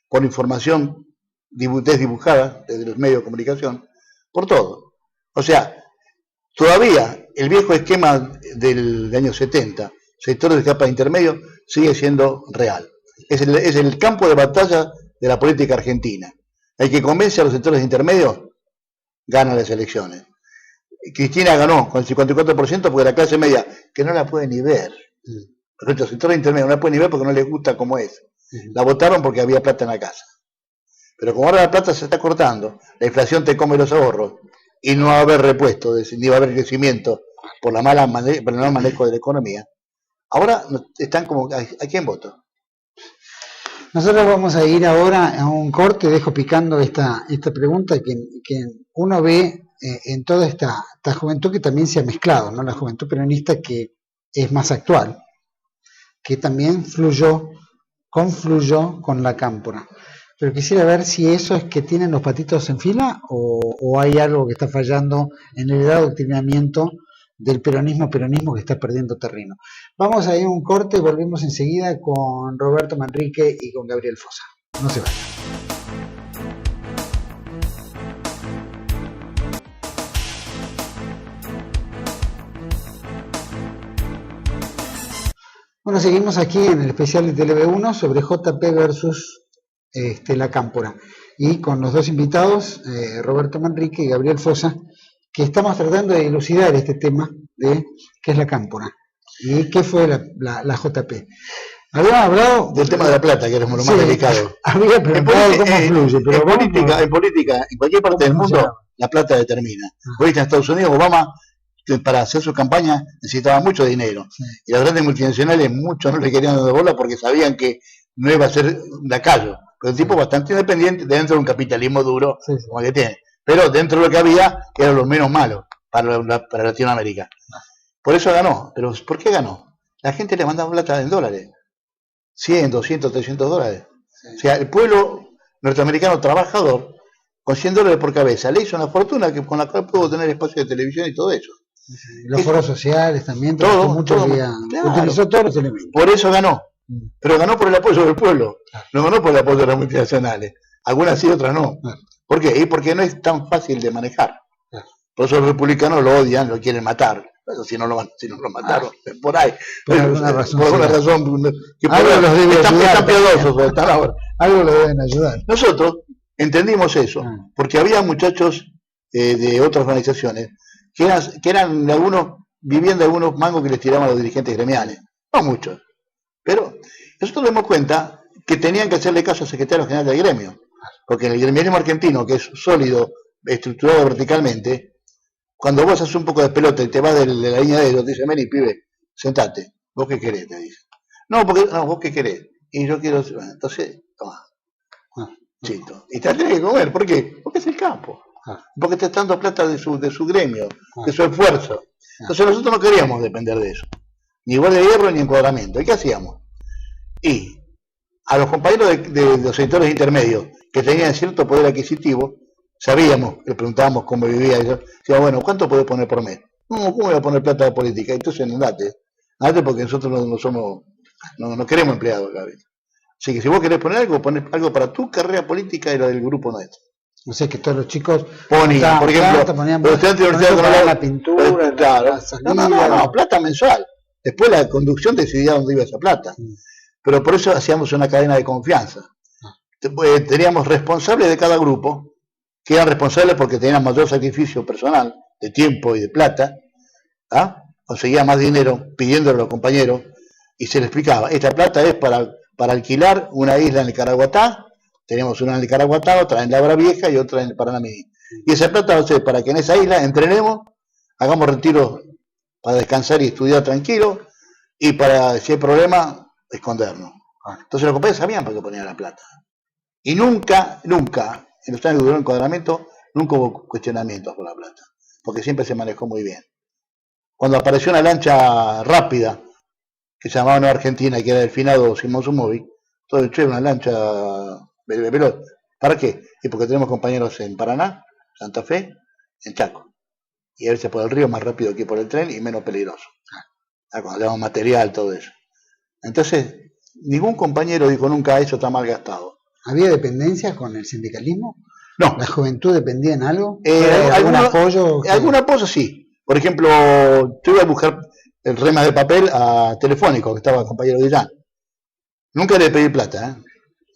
por información desdibujada desde los medios de comunicación, por todo. O sea, todavía el viejo esquema del año 70, sectores de capa intermedio, sigue siendo real. Es el campo de batalla de la política argentina. El que convence a los sectores intermedios gana las elecciones. Cristina ganó con el 54% porque la clase media, que no la puede ni ver, los sectores intermedios no la pueden ni ver porque no les gusta cómo es. La votaron porque había plata en la casa. Pero como ahora la plata se está cortando, la inflación te come los ahorros y no va a haber repuesto, ni va a haber crecimiento por el mal manejo de la economía, ahora están como, ¿a quién voto? Nosotros vamos a ir ahora a un corte, dejo picando esta pregunta que uno ve en toda esta juventud que también se ha mezclado, ¿no? La juventud peronista que es más actual, que también confluyó con la cámpora. Pero quisiera ver si eso es que tienen los patitos en fila o hay algo que está fallando en el adoctrinamiento del peronismo que está perdiendo terreno. Vamos a ir a un corte y volvemos enseguida con Roberto Manrique y con Gabriel Fossa. No se vayan. Bueno, seguimos aquí en el especial de TV1 sobre JP versus la cámpora. Y con los dos invitados, Roberto Manrique y Gabriel Fossa, que estamos tratando de dilucidar este tema de qué es la cámpora y qué fue la JP. Había hablado del tema de la plata, que era lo más delicado. Había preguntado cómo fluye, pero en política, en cualquier parte del mundo, la plata determina. Hoy en Estados Unidos, Obama, para hacer su campaña, necesitaba mucho dinero. Sí. Y las grandes multinacionales, muchos no le querían dar bola porque sabían que no iba a ser lacayo. Pero el tipo bastante independiente dentro de un capitalismo duro, como que tiene. Pero dentro de lo que había, era lo menos malo para Latinoamérica. Por eso ganó. ¿Pero por qué ganó? La gente le mandaba plata en dólares. 100, 200, 300 dólares. Sí. O sea, el pueblo norteamericano trabajador, con 100 dólares por cabeza, le hizo una fortuna con la cual pudo tener espacio de televisión y todo eso. Sí. Los foros sociales también, utilizó todos los elementos. Por eso ganó. Pero ganó por el apoyo del pueblo. No ganó por el apoyo de las multinacionales. Algunas sí, otras no. ¿Por qué? Y porque no es tan fácil de manejar. Por eso los republicanos lo odian, lo quieren matar. Pero si no lo mataron, por ahí. Por alguna razón. Que están piadosos. Algo lo deben ayudar. Nosotros entendimos eso, porque había muchachos de otras organizaciones que eran de algunos, vivían de algunos mangos que les tiraban a los dirigentes gremiales. No muchos. Pero nosotros nos dimos cuenta que tenían que hacerle caso al secretario general del gremio. Porque en el gremialismo argentino, que es sólido, estructurado verticalmente, cuando vos haces un poco de pelota y te vas de la línea de ellos, te dicen, vení, pibe, sentate. ¿Vos qué querés? Te dicen. No, vos qué querés. Y yo quiero... Bueno, entonces, toma. Chito. Y te tenés que comer. ¿Por qué? Porque es el campo. Porque te está dando plata de su gremio, de su esfuerzo. Entonces nosotros no queríamos depender de eso. Ni igual de hierro ni encuadramiento. ¿Y qué hacíamos? Y a los compañeros de los sectores intermedios que tenían cierto poder adquisitivo, sabíamos, le preguntábamos cómo vivía ellos, decíamos, bueno, ¿cuánto podés poner por mes? No, ¿cómo voy a poner plata de política? Entonces andate porque nosotros no queremos empleados acá. Así que si vos querés poner algo para tu carrera política y la del grupo nuestro. No sé, que todos los chicos ponían, por ejemplo, los estudiantes de universidad la pintura, claro, no, plata mensual. Después la conducción decidía dónde iba esa plata. Pero por eso hacíamos una cadena de confianza. Teníamos responsables de cada grupo, que eran responsables porque tenían mayor sacrificio personal, de tiempo y de plata, conseguían más dinero pidiéndole a los compañeros, y se les explicaba, esta plata es para alquilar una isla en el Caraguatá, tenemos una en el Caraguatá, otra en Labra Vieja y otra en el Paraná Mini. Y esa plata va a ser para que en esa isla entrenemos, hagamos retiros para descansar y estudiar tranquilo, y para, si hay problema, escondernos. Entonces los compañeros sabían por qué ponían la plata. Y nunca, en los años que duró el encuadramiento, nunca hubo cuestionamientos por la plata, porque siempre se manejó muy bien. Cuando apareció una lancha rápida, que se llamaba Nueva Argentina, que era el finado Simón Sumovi, todo hecho era una lancha ¿Para qué? Y porque tenemos compañeros en Paraná, Santa Fe, en Chaco. Y a veces por el río más rápido que por el tren y menos peligroso. Cuando le damos material, todo eso. Entonces, ningún compañero dijo nunca eso está mal gastado. ¿Había dependencias con el sindicalismo? No. ¿La juventud dependía en algo? ¿Algún apoyo? Algún apoyo sí. Por ejemplo, tuve a buscar el rema de papel a Telefónico, que estaba el compañero Dillán. Nunca le pedí plata, ¿eh?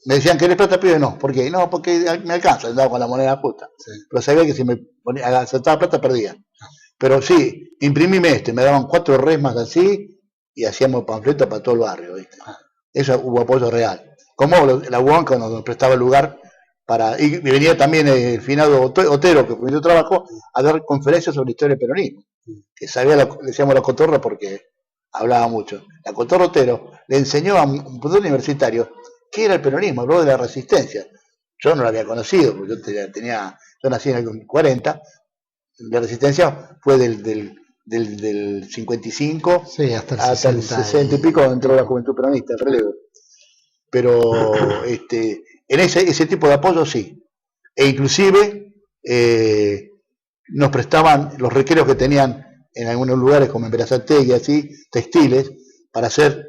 Me decían, ¿querés plata, pibe? No. ¿Por qué? No, porque me alcanza, andaba con la moneda justa. Sí. Pero sabía que si me aceptaba plata, perdía. Pero sí, imprimime me daban 4 resmas así y hacíamos panfletos para todo el barrio, ¿viste? Eso hubo apoyo real. Como la UONCA nos prestaba el lugar para... Y venía también el finado Otero, que con yo trabajo, a dar conferencias sobre historia del peronismo. Que sabía, le decíamos la cotorra porque hablaba mucho. La cotorra Otero le enseñó a un profesor universitario qué era el peronismo, habló de la resistencia. Yo no lo había conocido, porque yo nací en el 40, la resistencia fue del 55 sí, hasta el 60 y pico entró la juventud peronista, el relevo. Pero en ese tipo de apoyo sí. E inclusive nos prestaban los recreos que tenían en algunos lugares como en Berazategui, así, textiles, para hacer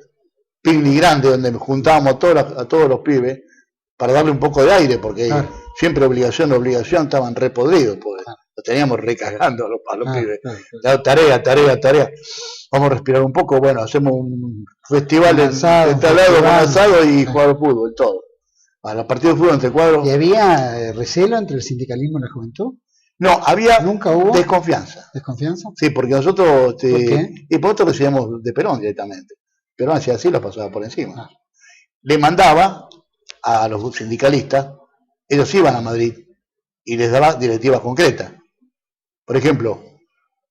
picnic grande donde nos juntábamos a todos los pibes para darle un poco de aire, porque siempre obligación, estaban repodridos, pues. Lo teníamos recagando a los pibes. Tarea. Vamos a respirar un poco, bueno, hacemos un festival de tablado con asado y jugar al fútbol, todo. A los partidos de fútbol entre cuadros. ¿Y había recelo entre el sindicalismo y la juventud? No, había ¿Nunca hubo? Desconfianza. ¿Desconfianza? Sí, porque nosotros... ¿Por qué? Y por otro recibíamos de Perón directamente. Perón hacía así, lo pasaba por encima. Le mandaba a los sindicalistas, ellos iban a Madrid y les daba directivas concretas. Por ejemplo,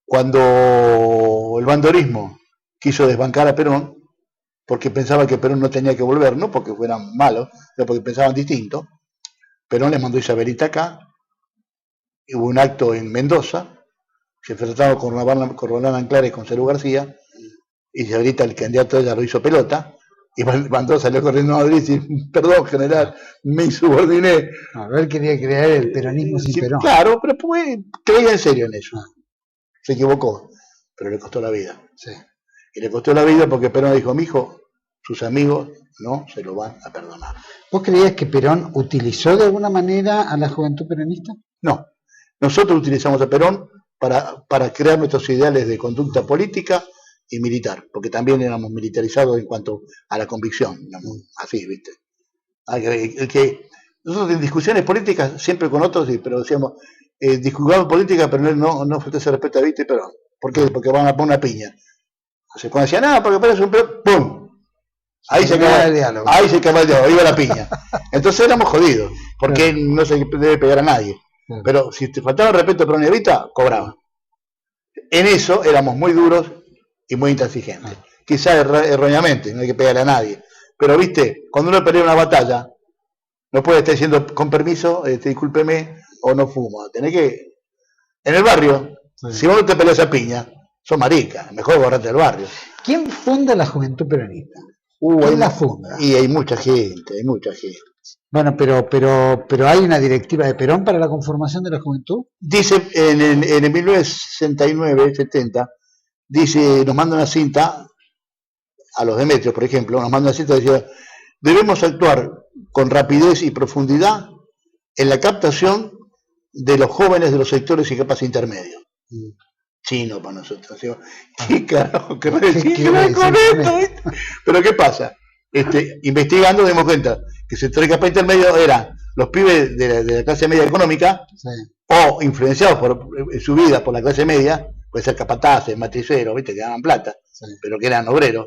cuando el bandorismo quiso desbancar a Perón, porque pensaba que Perón no tenía que volver, no porque fueran malos, sino porque pensaban distinto, Perón les mandó Isabelita acá, hubo un acto en Mendoza, se enfrentaron con Rolando Anclares y con Cerú García, y Isabelita, el candidato de ella, lo hizo pelota, y mandó, salió corriendo a Madrid y dice, perdón, general, me insubordiné. A ver, quería crear el peronismo sin Perón. Claro, pero pues, creía en serio en eso. Se equivocó, pero le costó la vida. Sí. Y le costó la vida porque Perón dijo, mijo, sus amigos no se lo van a perdonar. ¿Vos creías que Perón utilizó de alguna manera a la juventud peronista? No. Nosotros utilizamos a Perón para crear nuestros ideales de conducta política y militar, porque también éramos militarizados en cuanto a la convicción, así, ¿viste? Nosotros en discusiones políticas, siempre con otros, pero decíamos, discutamos política, pero no se respeta a Vito y Perón. ¿Por qué? Porque van a poner una piña. O sea, cuando decían, porque Perón es un Perón, ¡pum! Ahí se acaba el diálogo, iba la piña. Entonces éramos jodidos, porque no se debe pegar a nadie. Pero si te faltaba el respeto a Perón y Evita, cobraban. En eso éramos muy duros y muy intransigentes. Quizás erróneamente, no hay que pegarle a nadie. Pero viste, cuando uno pelea una batalla, no puede estar diciendo, con permiso, discúlpeme, o no fumo. Tenés que... En el barrio, si vos no te peleas a piña, sos marica, mejor borrarte del barrio. ¿Quién funda la juventud peronista? ¿Quién la funda? Y hay mucha gente, Bueno, pero ¿hay una directiva de Perón para la conformación de la juventud? Dice, en el 1969, 70, dice, nos manda una cinta, a los Demetrios, por ejemplo, nos manda una cinta, decía, debemos actuar con rapidez y profundidad en la captación de los jóvenes de los sectores y capas intermedios. Chino para nosotros. ¿Qué carajo querés decir con esto? Pero ¿qué pasa? Investigando nos dimos cuenta que sectores de capa intermedio eran los pibes de la clase media económica, o influenciados por su vida por la clase media, puede ser capataces, matriceros, ¿viste? Que daban plata, pero que eran obreros,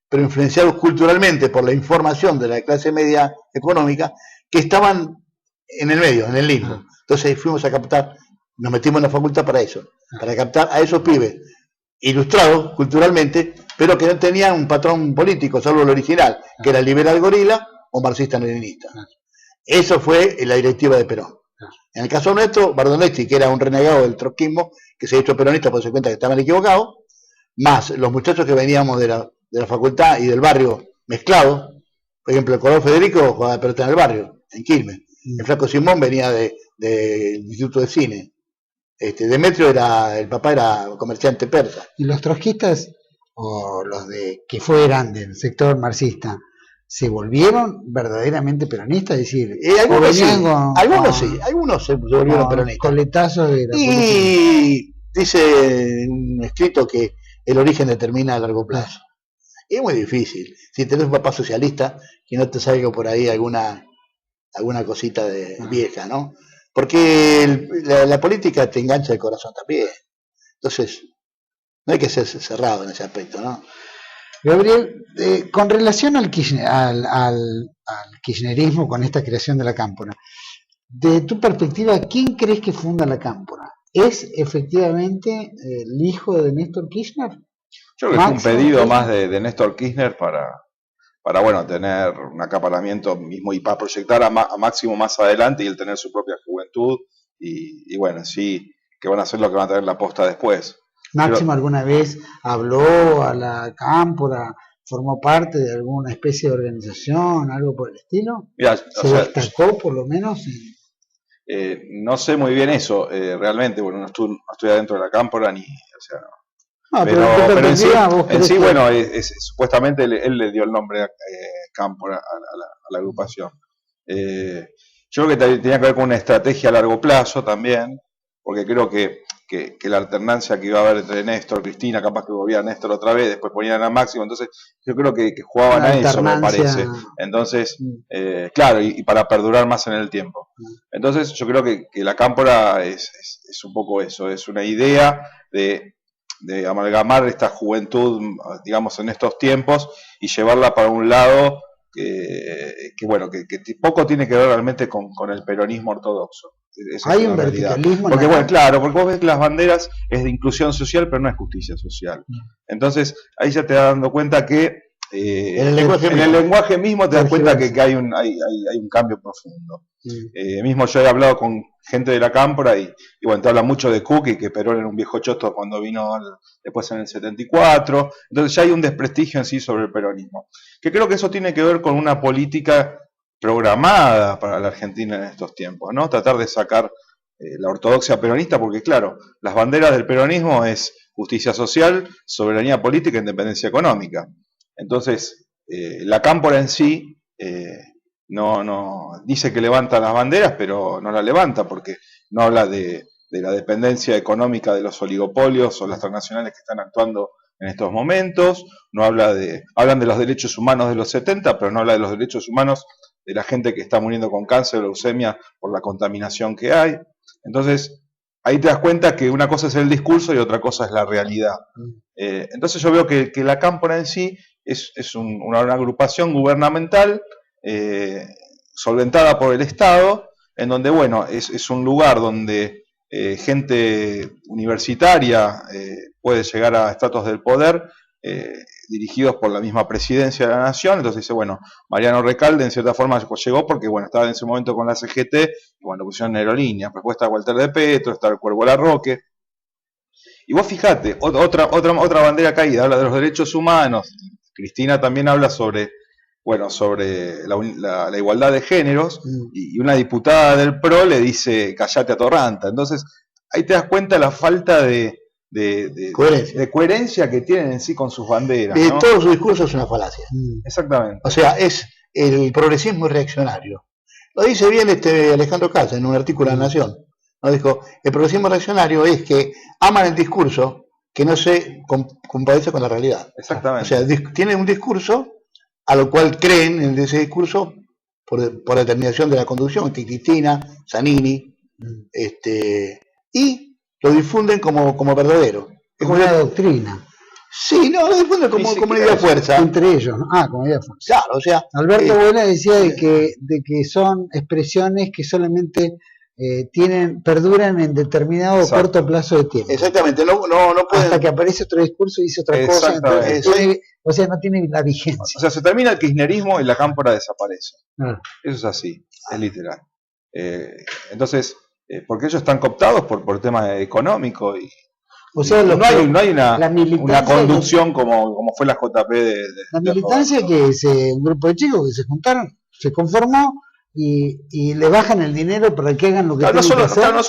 pero influenciados culturalmente por la información de la clase media económica, que estaban en el medio, en el limbo. Entonces fuimos a captar, nos metimos en la facultad para eso, para captar a esos pibes ilustrados culturalmente, pero que no tenían un patrón político, salvo el original, que era liberal gorila o marxista-leninista. Eso fue la directiva de Perón. En el caso nuestro, Bardonetti, que era un renegado del trotskismo, que se hizo peronista por darse cuenta que estaban equivocados, más los muchachos que veníamos de la facultad y del barrio mezclados. Por ejemplo, el Coronel Federico jugaba pelota en el barrio, en Quilmes. El Flaco Simón venía del Instituto de Cine. Demetrio el papá era comerciante persa. ¿Y los trotskistas, o los que fueran del sector marxista, se volvieron verdaderamente peronistas? Es decir, algunos se volvieron peronistas. Coletazos de la política. Dice un escrito que el origen determina a largo plazo. Es muy difícil. Si tenés un papá socialista, que no te salga por ahí alguna cosita de vieja, ¿no? Porque la política te engancha el corazón también. Entonces, no hay que ser cerrado en ese aspecto, ¿no? Gabriel, con relación al kirchnerismo, con esta creación de la Cámpora, de tu perspectiva, ¿quién crees que funda la Cámpora? ¿Es efectivamente el hijo de Néstor Kirchner? Yo creo que es un pedido más de Néstor Kirchner para bueno, tener un acaparamiento mismo y para proyectar a Máximo más adelante y él tener su propia juventud y bueno, sí, que van a hacer lo que van a tener la posta después. ¿Máximo alguna vez habló a la Cámpora, formó parte de alguna especie de organización, algo por el estilo? Mirá, ¿Se destacó por lo menos? No sé muy bien eso, realmente, bueno, no estoy adentro de la Cámpora ni, o sea, no. Pero en sí bueno, supuestamente él le dio el nombre a Cámpora a la agrupación. Yo creo que tenía que ver con una estrategia a largo plazo también, porque creo que la alternancia que iba a haber entre Néstor, Cristina, capaz que volvía a Néstor otra vez, después ponían a Máximo, entonces yo creo que jugaban a eso, me parece. Entonces, claro, y para perdurar más en el tiempo. Entonces yo creo que la Cámpora es un poco eso, es una idea de amalgamar esta juventud, digamos, en estos tiempos y llevarla para un lado que poco tiene que ver realmente con el peronismo ortodoxo. Esa hay un verticalismo. Porque bueno, claro, porque vos ves que las banderas es de inclusión social, pero no es justicia social. Entonces, ahí ya te das dando cuenta que en el lenguaje mismo te das cuenta que hay un cambio profundo. Mismo yo he hablado con gente de la Cámpora y bueno, te habla mucho de Cook y que Perón era un viejo choto cuando vino después en el 74. Entonces ya hay un desprestigio en sí sobre el peronismo. Que creo que eso tiene que ver con una política programada para la Argentina en estos tiempos, ¿no? Tratar de sacar la ortodoxia peronista, porque claro, las banderas del peronismo es justicia social, soberanía política e independencia económica. Entonces, la Cámpora en sí no dice que levanta las banderas, pero no las levanta, porque no habla de la dependencia económica de los oligopolios o las transnacionales que están actuando en estos momentos, hablan de los derechos humanos de los 70, pero no habla de los derechos humanos de la gente que está muriendo con cáncer o leucemia por la contaminación que hay. Entonces, ahí te das cuenta que una cosa es el discurso y otra cosa es la realidad. Entonces yo veo que la Cámpora en sí es una agrupación gubernamental solventada por el Estado, en donde, bueno, es un lugar donde gente universitaria puede llegar a estratos del poder, dirigidos por la misma presidencia de la nación. Entonces dice, bueno, Mariano Recalde en cierta forma llegó porque, bueno, estaba en ese momento con la CGT, y bueno, pusieron aerolíneas, propuesta de Walter de Petro, está el Cuervo Larroque. Y vos fijate, otra bandera caída, habla de los derechos humanos. Cristina también habla sobre la igualdad de géneros, y una diputada del PRO le dice, callate atorranta. Entonces, ahí te das cuenta la falta de coherencia que tienen en sí con sus banderas, ¿no? Todo su discurso es una falacia. Exactamente. O sea, es el progresismo reaccionario. Lo dice bien Alejandro Casa en un artículo de La Nación. ¿No? Dijo, el progresismo reaccionario es que aman el discurso que no se compadece con la realidad. Exactamente. O sea, tienen un discurso a lo cual creen en ese discurso por determinación de la conducción, que Cristina, Zanini, y lo difunden como verdadero. Como una doctrina. Sí, no, lo difunden como idea de fuerza. Entre ellos, ¿no? Como idea de fuerza. Claro, o sea. Alberto Buena decía de que son expresiones que solamente perduran en determinado corto plazo de tiempo. Exactamente, no pueden. Hasta que aparece otro discurso y dice otra cosa. Entonces, o sea, no tiene la vigencia. O sea, se termina el kirchnerismo y la Cámpora desaparece. Eso es así, es literal. Entonces, porque ellos están cooptados por temas económicos y o sea, no hay una conducción como fue la JP la militancia, que es un grupo de chicos que se juntaron, se conformó, y le bajan el dinero para que hagan lo que tienen que hacer. No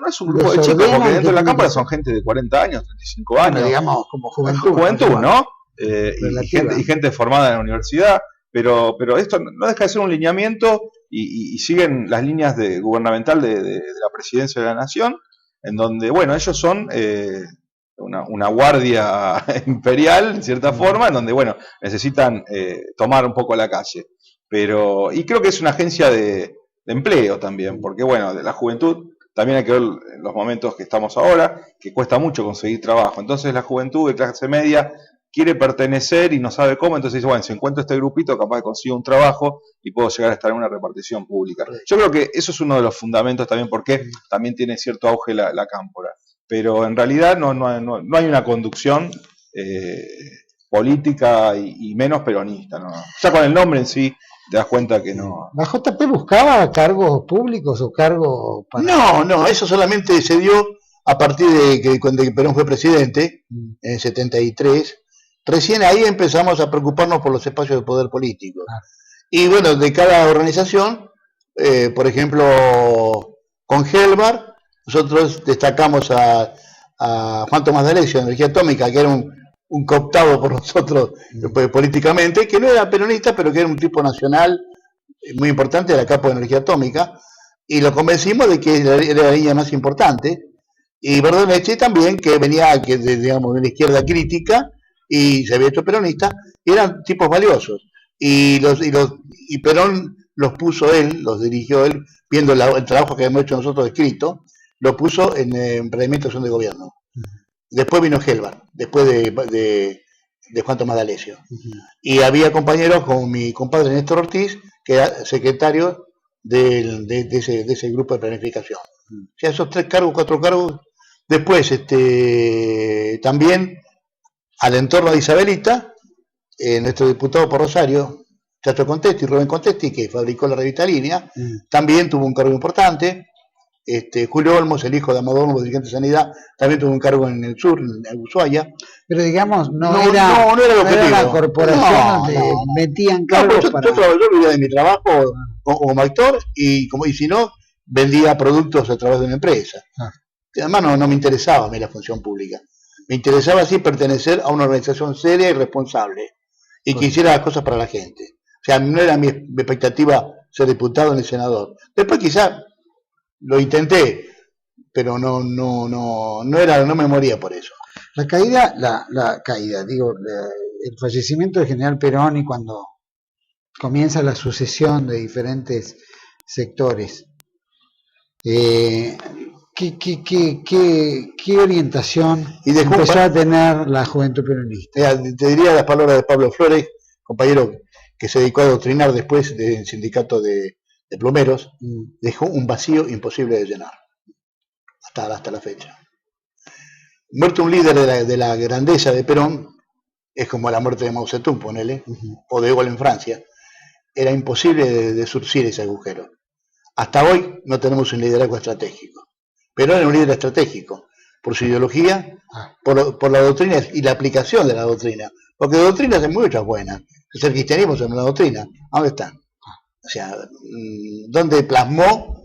es un grupo de chicos, porque dentro de la Cámpora son gente de 40 años, 35 años. Bueno, digamos, como juventud. ¿No? Y gente formada en la universidad, pero esto no deja de ser un lineamiento y siguen las líneas gubernamental de la Presidencia de la Nación, en donde, bueno, ellos son una guardia imperial, en cierta forma, en donde, bueno, necesitan tomar un poco la calle. Y creo que es una agencia de empleo también, porque, bueno, de la juventud también hay que ver en los momentos que estamos ahora, que cuesta mucho conseguir trabajo. Entonces la juventud de clase media quiere pertenecer y no sabe cómo, entonces dice, bueno, si encuentro este grupito, capaz de conseguir un trabajo y puedo llegar a estar en una repartición pública. Yo creo que eso es uno de los fundamentos también, porque también tiene cierto auge la Cámpora. Pero en realidad no hay una conducción política y menos peronista, ¿no? Ya con el nombre en sí te das cuenta que no. ¿La JP buscaba cargos públicos o cargos para...? No, eso solamente se dio a partir de que cuando Perón fue presidente, en el 73, recién ahí empezamos a preocuparnos por los espacios de poder político. Y bueno, de cada organización, por ejemplo, con Gelbar, nosotros destacamos a Juan Tomás D'Alessio, de Energía Atómica, que era un cooptado por nosotros políticamente, que no era peronista, pero que era un tipo nacional muy importante, era capo de Energía Atómica, y lo convencimos de que era la línea más importante. Y Bordonecci también, que venía digamos, de la izquierda crítica, y se había hecho peronista, y eran tipos valiosos. Y Perón los puso él, los dirigió él, viendo el trabajo que hemos hecho nosotros escrito, lo puso en emprendimiento de acción de gobierno. Después vino Gelbar, después de Juan Tomás D'Alessio. Y había compañeros como mi compadre Néstor Ortiz, que era secretario de ese grupo de planificación. O sea, esos 3 cargos, 4 cargos. Después, también al entorno de Isabelita, nuestro diputado por Rosario, Chacho Contesti, Rubén Contesti, que fabricó la revista Línea, también tuvo un cargo importante. Julio Olmos, el hijo de Amador Olmos, dirigente de Sanidad, también tuvo un cargo en el sur, en Ushuaia. Pero digamos, no era una corporación donde metían cargos yo vivía de mi trabajo como actor y si no, vendía productos a través de una empresa. Además no me interesaba a mí la función pública. Me interesaba así pertenecer a una organización seria y responsable y que hiciera las cosas para la gente. O sea, no era mi expectativa ser diputado ni senador. Después quizás lo intenté, pero no me moría por eso. La caída, el fallecimiento del general Perón y cuando comienza la sucesión de diferentes sectores, ¿qué orientación empezó a tener la juventud peronista? Te diría las palabras de Pablo Flores, compañero que se dedicó a adoctrinar después del sindicato de plomeros, dejó un vacío imposible de llenar hasta la fecha. Muerto un líder de la grandeza de Perón, es como la muerte de Mao Zedong, ponele, o de Gaulle en Francia, era imposible de surcir ese agujero. Hasta hoy no tenemos un liderazgo estratégico. Perón era un líder estratégico, por su ideología, por la doctrina y la aplicación de la doctrina, porque doctrinas hay muchas buenas. El cristianismo es una doctrina, ¿dónde están? O sea, ¿dónde plasmó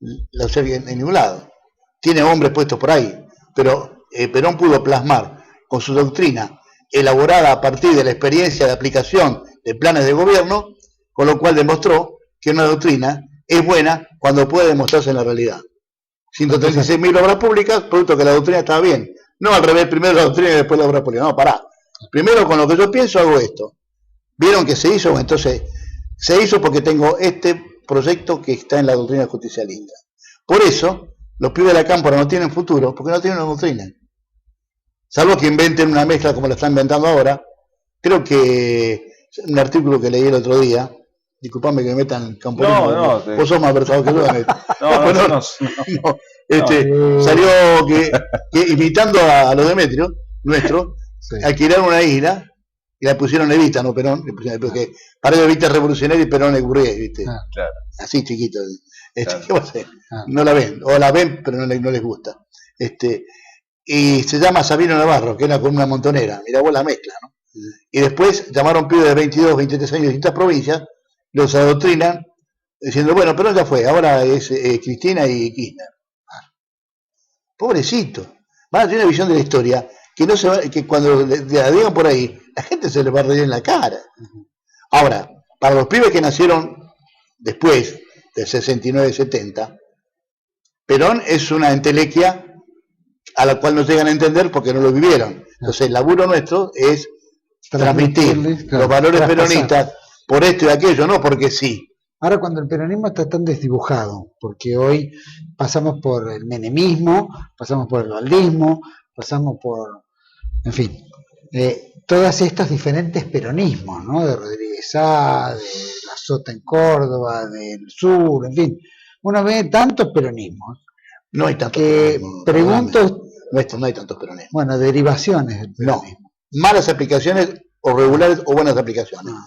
la serie? En ningún lado. Tiene hombres puestos por ahí, pero Perón pudo plasmar con su doctrina, elaborada a partir de la experiencia de aplicación de planes de gobierno, con lo cual demostró que una doctrina es buena cuando puede demostrarse en la realidad. 136.000 obras públicas, producto que la doctrina estaba bien. No al revés, primero la doctrina y después la obra pública. No, pará. Primero con lo que yo pienso hago esto. ¿Vieron que se hizo? Entonces... se hizo porque tengo este proyecto que está en la doctrina justicialista. Por eso, los pibes de la Cámpora no tienen futuro, porque no tienen una doctrina. Salvo que inventen una mezcla como la están inventando ahora. Creo que un artículo que leí el otro día, disculpame que me metan campo. Vos sos más versado que yo. Salió que imitando a los Demetrios, nuestro, alquilaron una isla, y la pusieron Evita, no Perón, porque para Evita es revolucionario y Perón es Gurrier, ¿viste? Claro. Así chiquito. ¿Qué va a hacer? No la ven, o la ven, pero no les gusta. Y se llama Sabino Navarro, que era con una montonera, mirá vos la mezcla, ¿no? Y después llamaron pibes de 22, 23 años de distintas provincias, los adoctrinan, diciendo, bueno, pero ya fue, ahora es Cristina y Kirchner. Pobrecito. Van a tener una visión de la historia que no se va, que cuando la digan por ahí, la gente se les va a reír en la cara. Ahora, para los pibes que nacieron después del 69-70, Perón es una entelequia a la cual no llegan a entender porque no lo vivieron. Entonces el laburo nuestro es transmitir los valores peronistas por esto y aquello, no porque sí. Ahora cuando el peronismo está tan desdibujado, porque hoy pasamos por el menemismo, pasamos por el valdismo, pasamos por, en fin, todos estos diferentes peronismos, ¿no? De Rodríguez Sá, de la Sota en Córdoba, del sur, en fin. Uno ve tantos peronismos. No hay tantos que peronismos. Pregunto. No hay tantos peronismos. Bueno, derivaciones del peronismo. No, malas aplicaciones o regulares o buenas aplicaciones. No.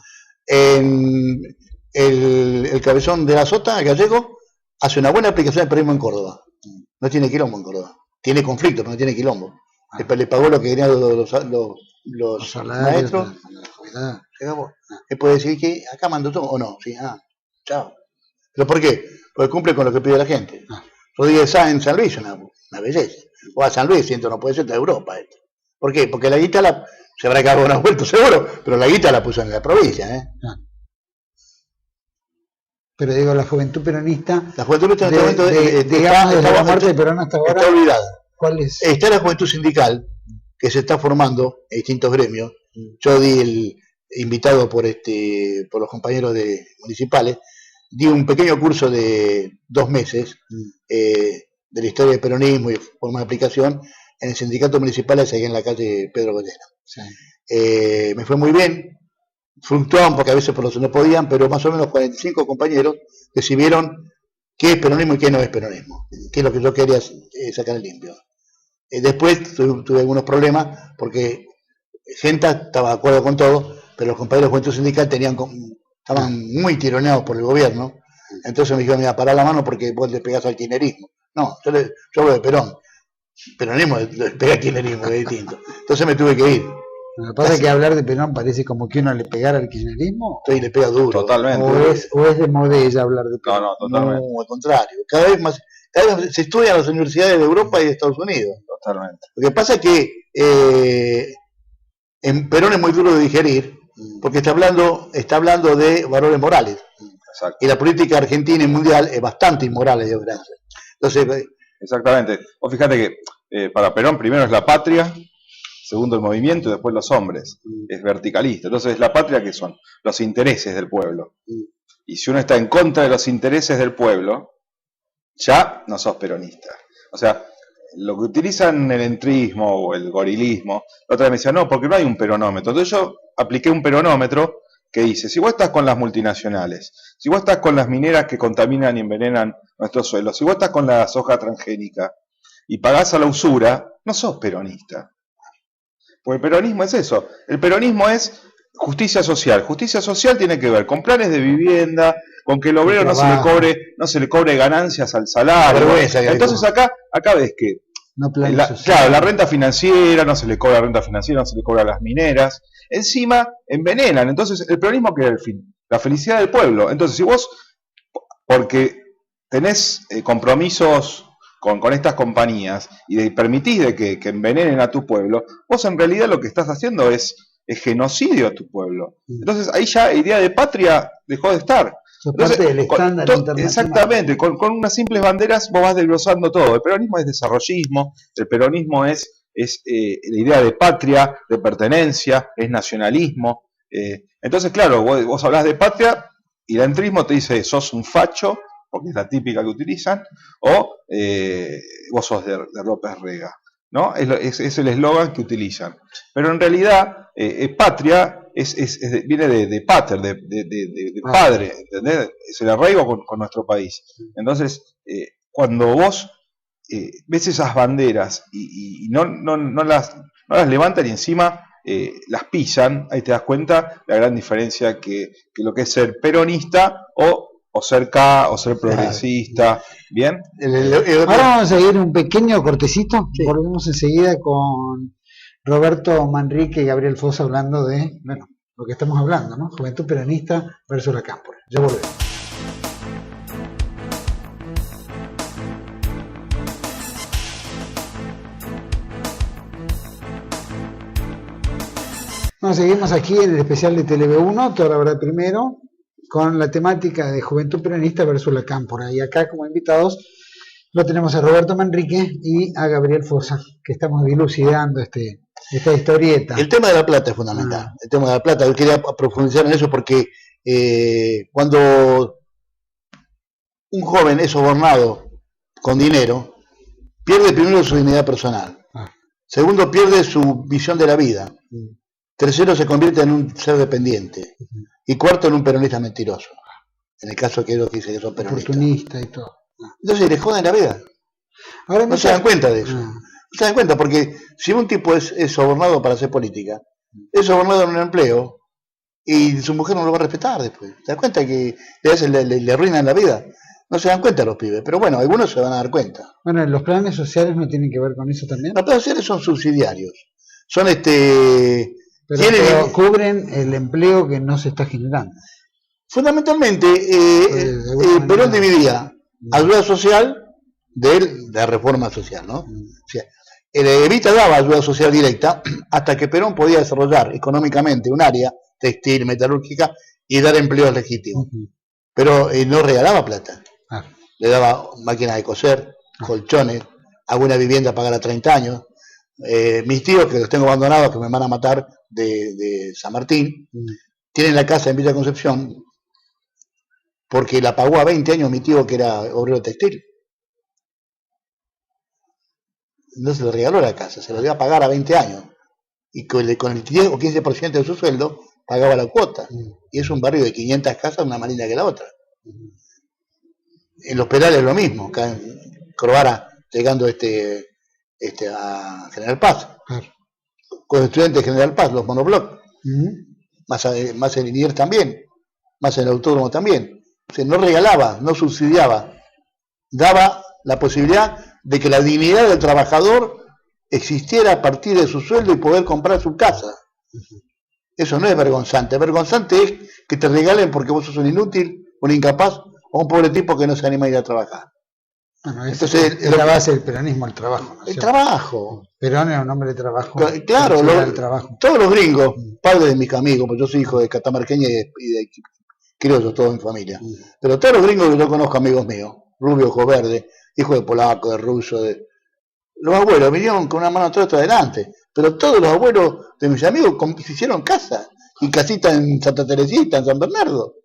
El cabezón de la Sota, el gallego, hace una buena aplicación del peronismo en Córdoba. No tiene quilombo en Córdoba. Tiene conflicto, pero no tiene quilombo. Le pagó lo que querían los maestros. Él puede decir que acá mandó todo, o no. Sí, chao. ¿Pero por qué? Porque cumple con lo que pide la gente. Rodríguez Sá en San Luis, una belleza. O a San Luis, siento, no puede ser de Europa esto. ¿Por qué? Porque la guita se habrá cagado una vuelta seguro, pero la guita la puso en la provincia, Pero digo, la juventud peronista. La juventud peronista en este momento digamos, desde la muerte de Perón hasta ahora. Está olvidada. ¿Cuál es? Está la juventud sindical, que se está formando en distintos gremios. Yo di el invitado por los compañeros municipales, di un pequeño curso de 2 meses de la historia del peronismo y forma de aplicación en el sindicato municipal allá en la calle Pedro Goyena. Sí. Me fue muy bien, fluctuaban porque a veces por los no podían, pero más o menos 45 compañeros decidieron qué es peronismo y qué no es peronismo, qué es lo que yo quería sacar en limpio. Después tuve algunos problemas porque gente estaba de acuerdo con todo, pero los compañeros de juventud sindical estaban muy tironeados por el gobierno. Entonces me dijeron, mira, pará la mano porque vos le pegás al kirchnerismo. No, yo hablo de Perón. Peronismo le pega al kirchnerismo, es distinto. Entonces me tuve que ir. Lo que pasa es que hablar de Perón parece como que uno le pegara al kirchnerismo. Sí, le pega duro. Totalmente. O es de modella hablar de Perón. No, totalmente. No, al contrario. Cada vez más se estudia en las universidades de Europa y de Estados Unidos. Totalmente. Lo que pasa es que en Perón es muy duro de digerir, porque está hablando de valores morales. Exacto. Y la política argentina y mundial es bastante inmoral, de verdad. Entonces, exactamente. Vos fíjate que para Perón primero es la patria, segundo el movimiento y después los hombres. Es verticalista. Entonces, la patria, ¿qué son? Los intereses del pueblo. Y si uno está en contra de los intereses del pueblo, ya no sos peronista. O sea, lo que utilizan el entrismo o el gorilismo, la otra vez me decían, no, porque no hay un peronómetro. Entonces yo apliqué un peronómetro que dice, si vos estás con las multinacionales, si vos estás con las mineras que contaminan y envenenan nuestros suelos, si vos estás con la soja transgénica y pagás a la usura, no sos peronista. Porque el peronismo es eso. El peronismo es justicia social. Justicia social tiene que ver con planes de vivienda, con que el obrero no se le cobre ganancias al salario. Entonces acá ves que claro, la renta financiera, no se le cobra renta financiera, no se le cobra a las mineras. Encima envenenan. Entonces el peronismo que era el fin, la felicidad del pueblo. Entonces si vos, porque tenés compromisos con estas compañías y permitís de que envenenen a tu pueblo, vos en realidad lo que estás haciendo es genocidio a tu pueblo. Entonces ahí ya la idea de patria dejó de estar. Entonces, parte del estándar internacional. Exactamente, con unas simples banderas vos vas desglosando todo. El peronismo es desarrollismo, el peronismo es la idea de patria, de pertenencia, es nacionalismo. Entonces, claro, vos hablás de patria y el entrismo te dice, sos un facho, porque es la típica que utilizan, o vos sos de López Rega, ¿no? Es el eslogan que utilizan. Pero en realidad, patria viene de pater, de padre, ¿entendés? Es el arraigo con nuestro país. Entonces, cuando vos ves esas banderas y no las levantan y encima las pisan, ahí te das cuenta la gran diferencia que lo que es ser peronista o ser K, o ser progresista. ¿Bien? Ahora vamos a seguir un pequeño cortecito. Sí. Volvemos enseguida con Roberto Manrique y Gabriel Fossa hablando de, bueno, lo que estamos hablando, ¿no? Juventud peronista versus la cámpora. Ya volvemos. seguimos aquí en el especial de TV1, Toda la Verdad Primero, con la temática de Juventud Peronista versus la Cámpora. Y acá como invitados lo tenemos a Roberto Manrique y a Gabriel Fossa, que estamos dilucidando esta historieta. El tema de la plata es fundamental. El tema de la plata, yo quería profundizar en eso porque cuando un joven es sobornado con dinero, pierde primero su dignidad personal. Segundo, pierde su visión de la vida. Tercero, se convierte en un ser dependiente. Y cuarto, en un peronista mentiroso. En el caso que ellos dicen que son peronistas. Oportunista y todo. Entonces les joden la vida. Ahora no se dan cuenta de eso. No se dan cuenta porque si un tipo es sobornado para hacer política, es sobornado en un empleo y su mujer no lo va a respetar después. ¿Te das cuenta que le arruinan la vida? No se dan cuenta los pibes, pero bueno, algunos se van a dar cuenta. Bueno, ¿los planes sociales no tienen que ver con eso también? Los planes sociales son subsidiarios. Son pero cubren el empleo que no se está generando. Fundamentalmente, Perón dividía ayuda social de la reforma social, ¿no? O sea, Evita daba ayuda social directa hasta que Perón podía desarrollar económicamente un área textil, metalúrgica y dar empleos legítimos. Pero no regalaba plata. Le daba máquinas de coser, colchones, alguna vivienda a pagar a 30 años. Mis tíos, que los tengo abandonados, que me van a matar de San Martín, tienen la casa en Villa Concepción porque la pagó a 20 años mi tío, que era obrero textil. No se le regaló la casa, se lo dio a pagar a 20 años. Y con el 10 o 15% de su sueldo pagaba la cuota. Y es un barrio de 500 casas, una más linda que la otra. En Los Perales lo mismo, acá en Corvara, llegando a General Paz. Con estudiantes de General Paz, los monobloc. Más en Liniers también, más en el Autódromo también. O sea, no regalaba, no subsidiaba, daba la posibilidad de que la dignidad del trabajador existiera a partir de su sueldo y poder comprar su casa. Eso no es vergonzante. Vergonzante es que te regalen porque vos sos un inútil, un incapaz o un pobre tipo que no se anima a ir a trabajar. Bueno, entonces es la base del peronismo, el trabajo, ¿no? El trabajo. Perón era un hombre de trabajo. Claro, todos los gringos, padres de mis amigos, porque yo soy hijo de catamarqueña y de criollos, todos en familia. Pero todos los gringos que yo conozco, amigos míos, rubio, ojo verde, hijo de polaco, de ruso, los abuelos vinieron con una mano atrás y adelante. Pero todos los abuelos de mis amigos se hicieron casa, y casita en Santa Teresita, en San Bernardo.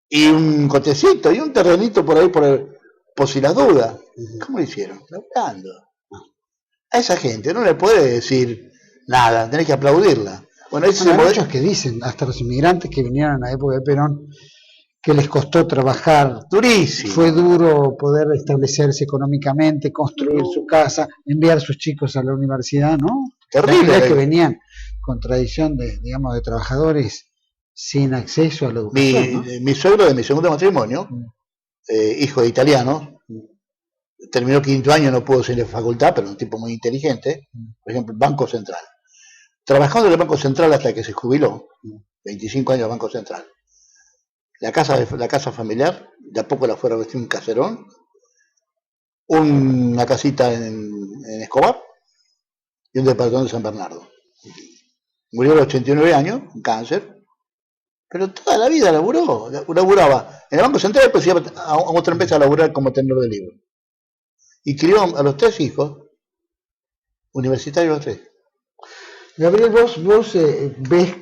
Y un cotecito, y un terrenito por ahí por si las dudas. ¿Cómo lo hicieron? Laburando. A esa gente no le puede decir nada, tenés que aplaudirla. Bueno, hay muchos que dicen, hasta los inmigrantes que vinieron en la época de Perón, que les costó trabajar. Durísimo. Fue duro poder establecerse económicamente, construir su casa, enviar a sus chicos a la universidad, ¿no? Terrible. Que venían con tradición de trabajadores sin acceso a la educación. Mi suegro de mi segundo matrimonio, hijo de italiano, terminó 5º año, no pudo ser de facultad, pero un tipo muy inteligente, por ejemplo, Banco Central. Trabajando en el Banco Central hasta que se jubiló, 25 años de Banco Central. La casa familiar, de a poco la fue a revestir un caserón, una casita en Escobar y un departamento de San Bernardo. Murió a los 89 años, un cáncer, pero toda la vida laburaba. En el Banco Central después iba a otra empresa a laburar como tenedor de libros. Y crió a los 3 hijos, universitarios los 3. Gabriel, vos ves,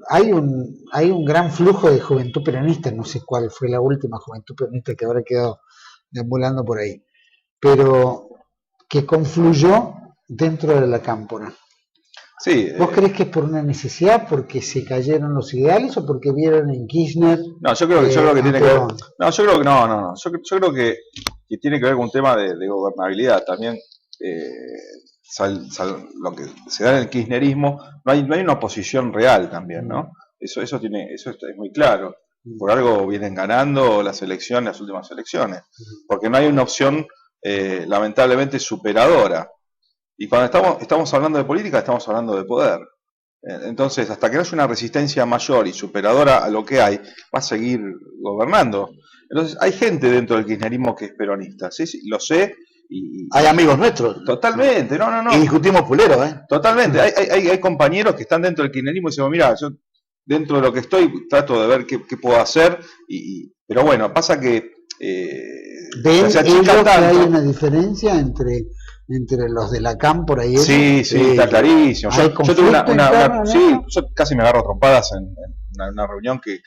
hay un gran flujo de juventud peronista, no sé cuál fue la última juventud peronista que habrá quedado deambulando por ahí, pero que confluyó dentro de la cámpora. Sí. ¿Vos crees que es por una necesidad, porque se cayeron los ideales o porque vieron en Kirchner? No, yo creo que tiene que ver. No, yo creo que no. Yo creo que tiene que ver con un tema de gobernabilidad también. Lo que se da en el kirchnerismo, no hay una oposición real también, ¿no? Eso es muy claro. Por algo vienen ganando las últimas elecciones, porque no hay una opción lamentablemente superadora. Y cuando estamos hablando de política, estamos hablando de poder. Entonces, hasta que no haya una resistencia mayor y superadora a lo que hay, va a seguir gobernando. Entonces, hay gente dentro del kirchnerismo que es peronista, ¿sí? Lo sé, Hay amigos nuestros. Totalmente, no. Y discutimos pulero, ¿eh? Totalmente. Hay compañeros que están dentro del kirchnerismo y dicen, mira, yo dentro de lo que estoy trato de ver qué puedo hacer. Pero bueno, pasa que ¿ven se ellos achica que hay tanto. una diferencia entre los de la cámpora y ellos? Sí, está clarísimo. ¿Hay Yo tuve conflicto sí, yo casi me agarro a trompadas en una reunión que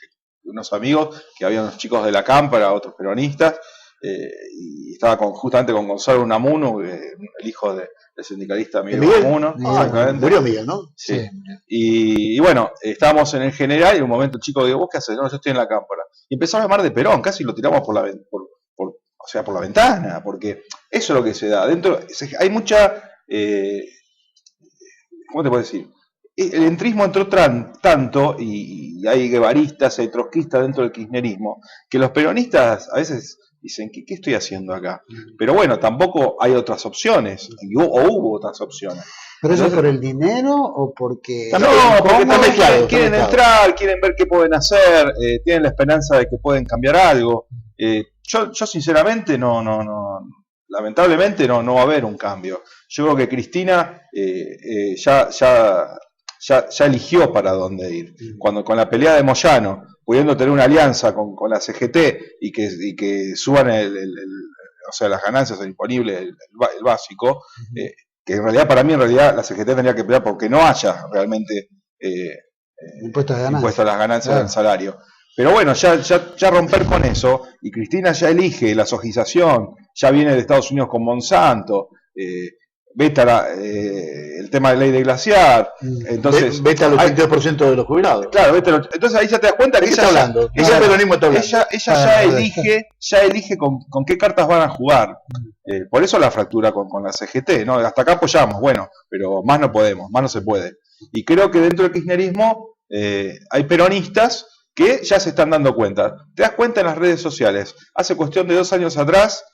unos amigos, que había unos chicos de la cámpora, otros peronistas, y estaba justamente con Gonzalo Unamuno, el hijo del sindicalista Miguel Unamuno. Murió Miguel, ¿no? Sí. Y bueno, estábamos en el general y en un momento el chico dijo, ¿vos qué haces? No, yo estoy en la cámpora. Y empezó a llamar de Perón, casi lo tiramos por la ventana, porque eso es lo que se da. Dentro hay mucha, ¿cómo te puedo decir? El entrismo entró tanto, y hay guevaristas, hay trotskistas dentro del kirchnerismo, que los peronistas a veces dicen, ¿qué estoy haciendo acá? Pero bueno, tampoco hay otras opciones, o hubo otras opciones. ¿Pero eso es por el dinero o porque...? No, porque también quieren entrar, quieren ver qué pueden hacer, tienen la esperanza de que pueden cambiar algo. Yo sinceramente lamentablemente no va a haber un cambio. Yo creo que Cristina ya eligió para dónde ir. Cuando con la pelea de Moyano, pudiendo tener una alianza con la CGT y que suban o sea, las ganancias, el disponible, el básico, que en realidad para mí la CGT tendría que pelear porque no haya realmente impuesto a las ganancias del salario. Pero bueno, ya romper con eso, y Cristina ya elige la sojización, ya viene de Estados Unidos con Monsanto, veta el tema de ley de glaciar, entonces veta al 82% de los jubilados. Claro, entonces ahí ya te das cuenta que ella ya elige con qué cartas van a jugar. Por eso la fractura con la CGT, ¿no? Hasta acá apoyamos, bueno, pero más no podemos, más no se puede. Y creo que dentro del kirchnerismo hay peronistas que ya se están dando cuenta. Te das cuenta en las redes sociales. Hace cuestión de 2 años atrás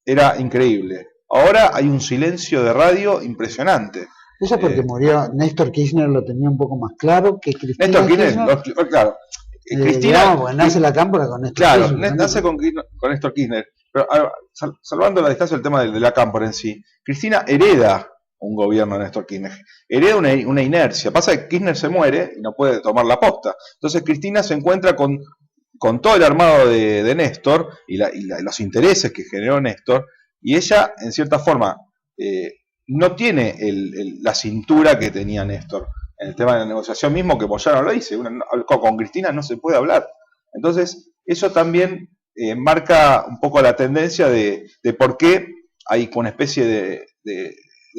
era increíble. Ahora hay un silencio de radio impresionante. Eso es porque murió Néstor Kirchner, lo tenía un poco más claro que Cristina. Néstor Kirchner, claro. Cristina, bueno, nace la cámpora con Néstor Kirchner. Claro, nace con Néstor Kirchner. Pero salvando la distancia del tema de la cámpora en sí, Cristina hereda un gobierno de Néstor Kirchner, hereda una inercia. Pasa que Kirchner se muere y no puede tomar la posta. Entonces Cristina se encuentra con todo el armado de Néstor y los intereses que generó Néstor, y ella, en cierta forma, no tiene la cintura que tenía Néstor. En el tema de la negociación mismo, que Moyano lo dice, con Cristina no se puede hablar. Entonces, eso también marca un poco la tendencia de por qué hay una especie de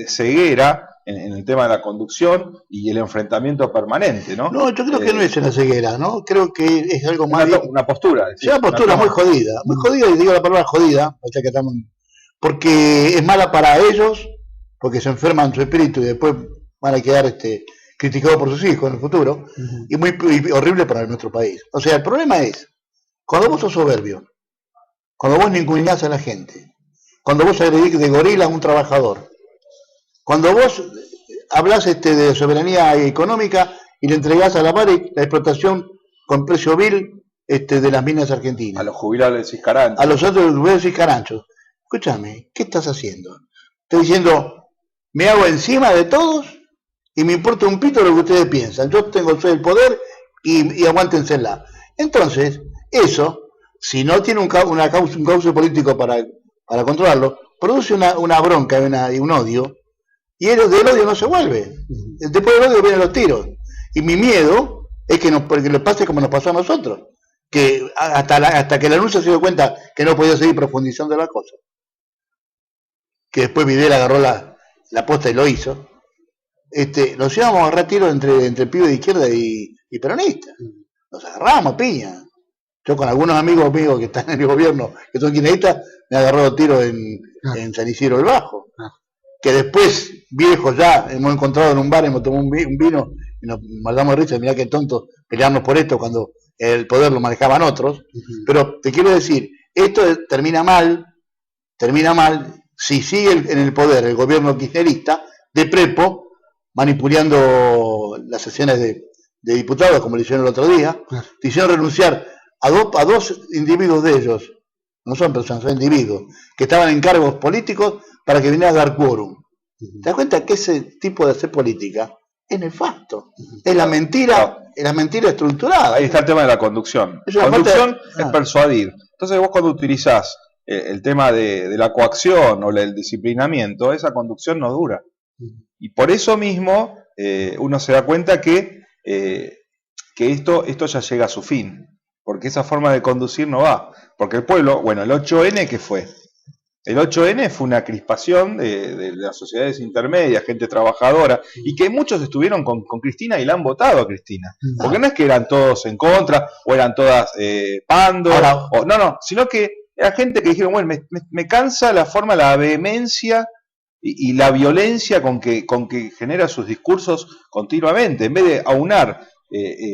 ceguera en el tema de la conducción y el enfrentamiento permanente, ¿no? No, yo creo que no es una ceguera, ¿no? Creo que es algo más... Una postura. Es una postura muy jodida, y digo la palabra jodida, o sea que estamos... porque es mala para ellos, porque se enferman su espíritu y después van a quedar criticados por sus hijos en el futuro, y horrible para nuestro país. O sea, el problema es, cuando vos sos soberbio, cuando vos ninguneás a la gente, cuando vos agredís de gorila a un trabajador, cuando vos hablás de soberanía económica y le entregás a la MARE la explotación con precio vil de las minas argentinas. A los jubilados ciscaranchos. A los otros jubilados ciscaranchos. Escúchame, ¿qué estás haciendo? Estoy diciendo, me hago encima de todos y me importa un pito lo que ustedes piensan. Yo soy el poder y aguántensela. Entonces, eso, si no tiene un cauce político para controlarlo, produce una bronca y un odio, y del odio no se vuelve. Después del odio vienen los tiros. Y mi miedo es que le pase como nos pasó a nosotros, que hasta que la anuncia se dio cuenta que no podía seguir profundizando la cosa, que después Videla agarró la posta y lo hizo, nos íbamos a agarrar tiros entre pibes de izquierda y peronistas. Nos agarramos piña. Yo con algunos amigos míos que están en el gobierno, que son kirchneristas, me agarró tiros en San Isidro del Bajo. Que después, viejos ya, hemos encontrado en un bar, hemos tomado un vino y nos mandamos de risa, mirá qué tonto pelearnos por esto cuando el poder lo manejaban otros. Pero te quiero decir, esto termina mal si sigue en el poder el gobierno kirchnerista de prepo, manipulando las sesiones de diputados, como le hicieron el otro día. Te hicieron renunciar a dos individuos de ellos no son personas, son individuos, que estaban en cargos políticos para que vinieran a dar quórum. ¿Te das cuenta que ese tipo de hacer política es nefasto? Es la mentira estructurada. Ahí está el tema de la conducción. Es una Conducción es persuadir. Entonces vos cuando utilizás el tema de la coacción o el disciplinamiento, esa conducción no dura. Y por eso mismo uno se da cuenta que esto ya llega a su fin. Porque esa forma de conducir no va. Porque el pueblo, bueno, el 8N, ¿qué fue? El 8N fue una crispación de las sociedades intermedias, gente trabajadora, y que muchos estuvieron con Cristina y la han votado a Cristina. Porque no es que eran todos en contra, o eran todas pando, no, sino que era gente que dijeron, bueno, me cansa la forma, la vehemencia y la violencia con que genera sus discursos continuamente. En vez de aunar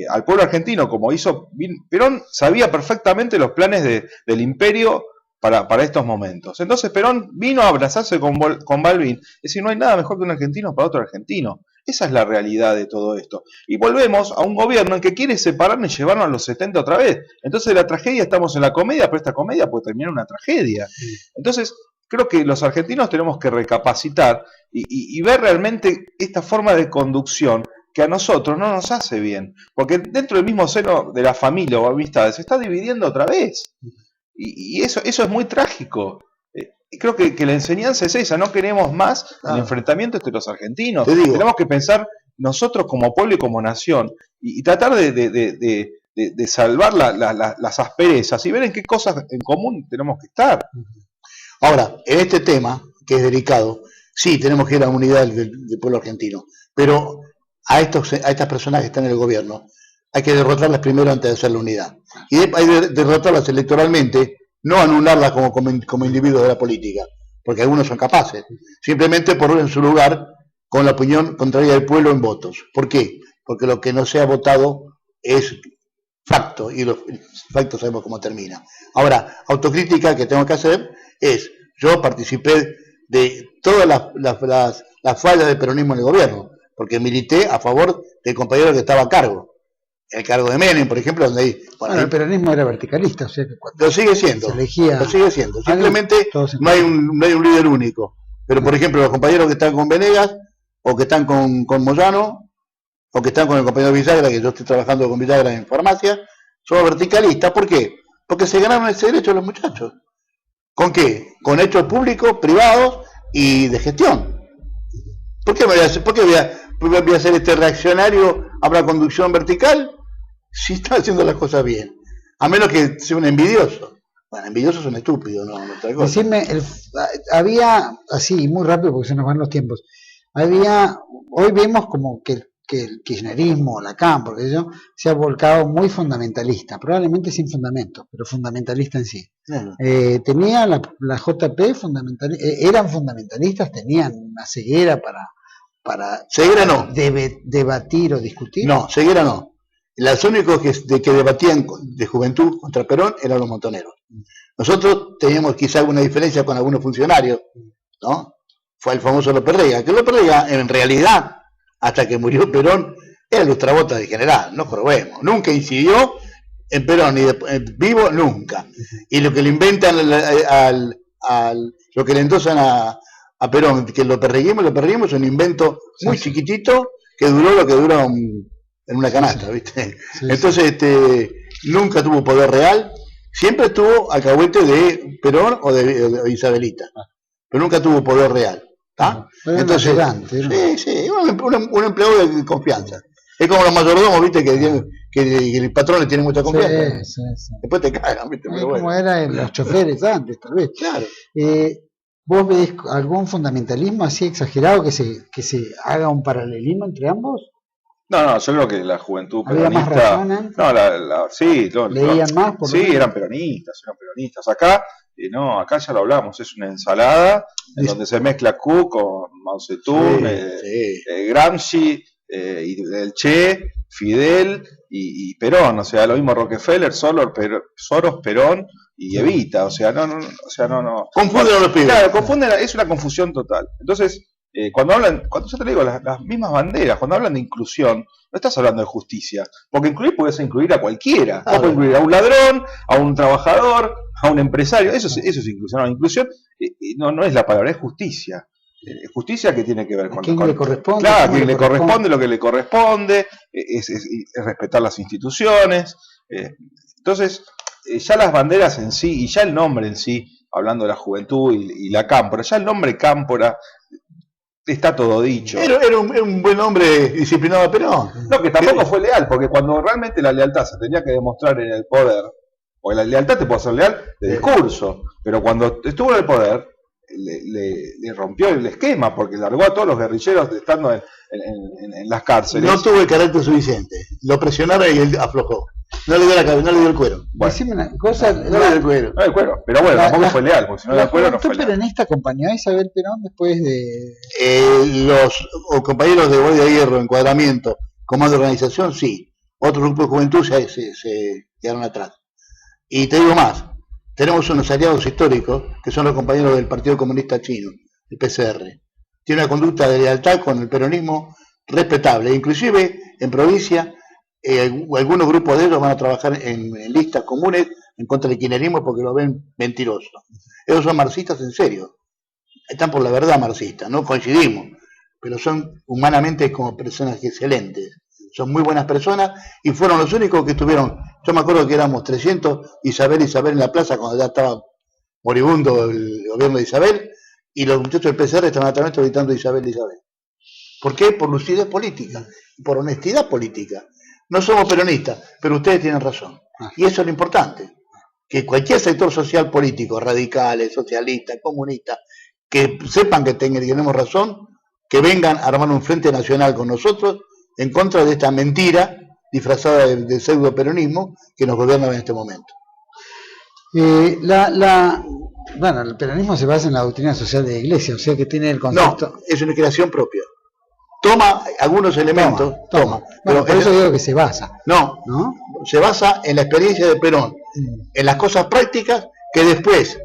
al pueblo argentino, como hizo Perón, sabía perfectamente los planes del imperio para estos momentos. Entonces Perón vino a abrazarse con Balbín, es decir, no hay nada mejor que un argentino para otro argentino. Esa es la realidad de todo esto. Y volvemos a un gobierno en que quiere separarnos y llevarnos a los 70 otra vez. Entonces de la tragedia estamos en la comedia, pero esta comedia puede terminar en una tragedia. Entonces creo que los argentinos tenemos que recapacitar y ver realmente esta forma de conducción que a nosotros no nos hace bien. Porque dentro del mismo seno de la familia o amistades se está dividiendo otra vez. Y eso es muy trágico. Creo que la enseñanza es esa, no queremos más el enfrentamiento entre los argentinos. Tenemos que pensar nosotros como pueblo y como nación y tratar de salvar las asperezas y ver en qué cosas en común tenemos que estar. Ahora, en este tema, que es delicado, sí tenemos que ir a la unidad del pueblo argentino, pero a estas personas que están en el gobierno hay que derrotarlas primero antes de hacer la unidad. Y hay que derrotarlas electoralmente, no anularlas como individuos de la política, porque algunos son capaces, simplemente por en su lugar con la opinión contraria del pueblo en votos. ¿Por qué? Porque lo que no se ha votado es facto, y los factos sabemos cómo termina. Ahora, autocrítica que tengo que hacer es, yo participé de todas las fallas del peronismo en el gobierno, porque milité a favor del compañero que estaba a cargo. El cargo de Menem, por ejemplo, donde hay... Bueno, el peronismo era verticalista, o sea que lo sigue siendo. Simplemente no hay un líder único. Pero, por ejemplo, los compañeros que están con Venegas, o que están con Moyano, o que están con el compañero Villagra, que yo estoy trabajando con Villagra en farmacia, son verticalistas. ¿Por qué? Porque se ganaron ese derecho los muchachos. ¿Con qué? Con hechos públicos, privados y de gestión. ¿Por qué voy a hacer este reaccionario a una conducción vertical si está haciendo las cosas bien? A menos que sea un envidioso. Bueno, envidiosos son estúpidos, no otra cosa. Decime, había, así, muy rápido porque se nos van los tiempos, hoy vemos como que el kirchnerismo, Lacan, porque eso se ha volcado muy fundamentalista, probablemente sin fundamentos, pero fundamentalista en sí. Tenía la JP eran fundamentalistas, tenían una ceguera para ceguera no. Debatir o discutir. No, ceguera no. Los únicos que debatían de juventud contra Perón eran los montoneros. Nosotros teníamos quizá alguna diferencia con algunos funcionarios, ¿no? Fue el famoso López Rega, que López Rega en realidad, hasta que murió Perón, era el ultrabota de general, no probemos. Nunca incidió en Perón, ni vivo, nunca. Y lo que le inventan, lo que le endosan a Perón, que el López Reguismo es un invento muy chiquitito que duró lo que dura en una canasta, ¿viste? Entonces, nunca tuvo poder real, siempre estuvo alcahuete de Perón o de Isabelita, pero nunca tuvo poder real. Entonces, un empleado de confianza. Es como los mayordomos, ¿viste? Que el patrón le tiene mucha confianza. Después te cagan, ¿viste? Pero como eran los choferes antes, tal vez. Claro. ¿Vos ves algún fundamentalismo así exagerado que se haga un paralelismo entre ambos? No, yo creo que la juventud peronista... ¿Había más razón? Sí. ¿Leían más? Eran peronistas. Acá, acá ya lo hablamos, es una ensalada en donde se mezcla Q con Mao Zedong, Gramsci, y el Che, Fidel y Perón, o sea, lo mismo Rockefeller, Soros, Perón y Evita, o sea, no. Confunden a los pibes. Claro, es una confusión total. Entonces, cuando yo te digo las mismas banderas, cuando hablan de inclusión, no estás hablando de justicia, porque puedes incluir a cualquiera. Vos puedes incluir a un ladrón, a un trabajador, a un empresario, eso es inclusión. No, inclusión no es la palabra, es justicia. Justicia que tiene que ver con... ¿A quién le corresponde? Claro, a quien le corresponde lo que le corresponde, es respetar las instituciones. Entonces, ya las banderas en sí, y ya el nombre en sí, hablando de la juventud y la cámpora, ya el nombre cámpora está todo dicho. Era un buen hombre disciplinado a Perón. No, que tampoco fue leal, porque cuando realmente la lealtad se tenía que demostrar en el poder, porque la lealtad te puede ser leal de discurso, pero cuando estuvo en el poder, le rompió el esquema, porque largó a todos los guerrilleros estando en las cárceles. No tuvo el carácter suficiente. Lo presionaron y él aflojó. No le dio la cabeza, no le dio el cuero. Bueno, decime una cosa, no le dio el cuero. No, el cuero. Pero bueno, tampoco fue leal, porque si no le dio el cuero no fue leal. ¿La peronista acompañó a Isabel Perón después de...? Los compañeros de Boy de Hierro, Encuadramiento, Comando de Organización, sí. Otros grupos de juventud se quedaron atrás. Y te digo más, tenemos unos aliados históricos, que son los compañeros del Partido Comunista Chino, el PCR. Tiene una conducta de lealtad con el peronismo respetable. Inclusive, en provincia, algunos grupos de ellos van a trabajar en listas comunes en contra del kirchnerismo porque lo ven mentiroso. Ellos son marxistas en serio. Están por la verdad marxistas, no coincidimos, pero son humanamente como personas excelentes. Son muy buenas personas y fueron los únicos que estuvieron. Yo me acuerdo que éramos 300 Isabel en la plaza cuando ya estaba moribundo el gobierno de Isabel, y los muchachos del PCR estaban atrás gritando Isabel. ¿Por qué? Por lucidez política, por honestidad política. No somos peronistas, pero ustedes tienen razón. Y eso es lo importante, que cualquier sector social político, radicales, socialistas, comunistas, que sepan que tenemos razón, que vengan a armar un frente nacional con nosotros en contra de esta mentira disfrazada de pseudo peronismo que nos gobierna en este momento. Bueno, el peronismo se basa en la doctrina social de la Iglesia, o sea que tiene el concepto... No, es una creación propia. Toma algunos elementos, toma. Bueno, por eso digo que se basa. No, se basa en la experiencia de Perón, en las cosas prácticas que después,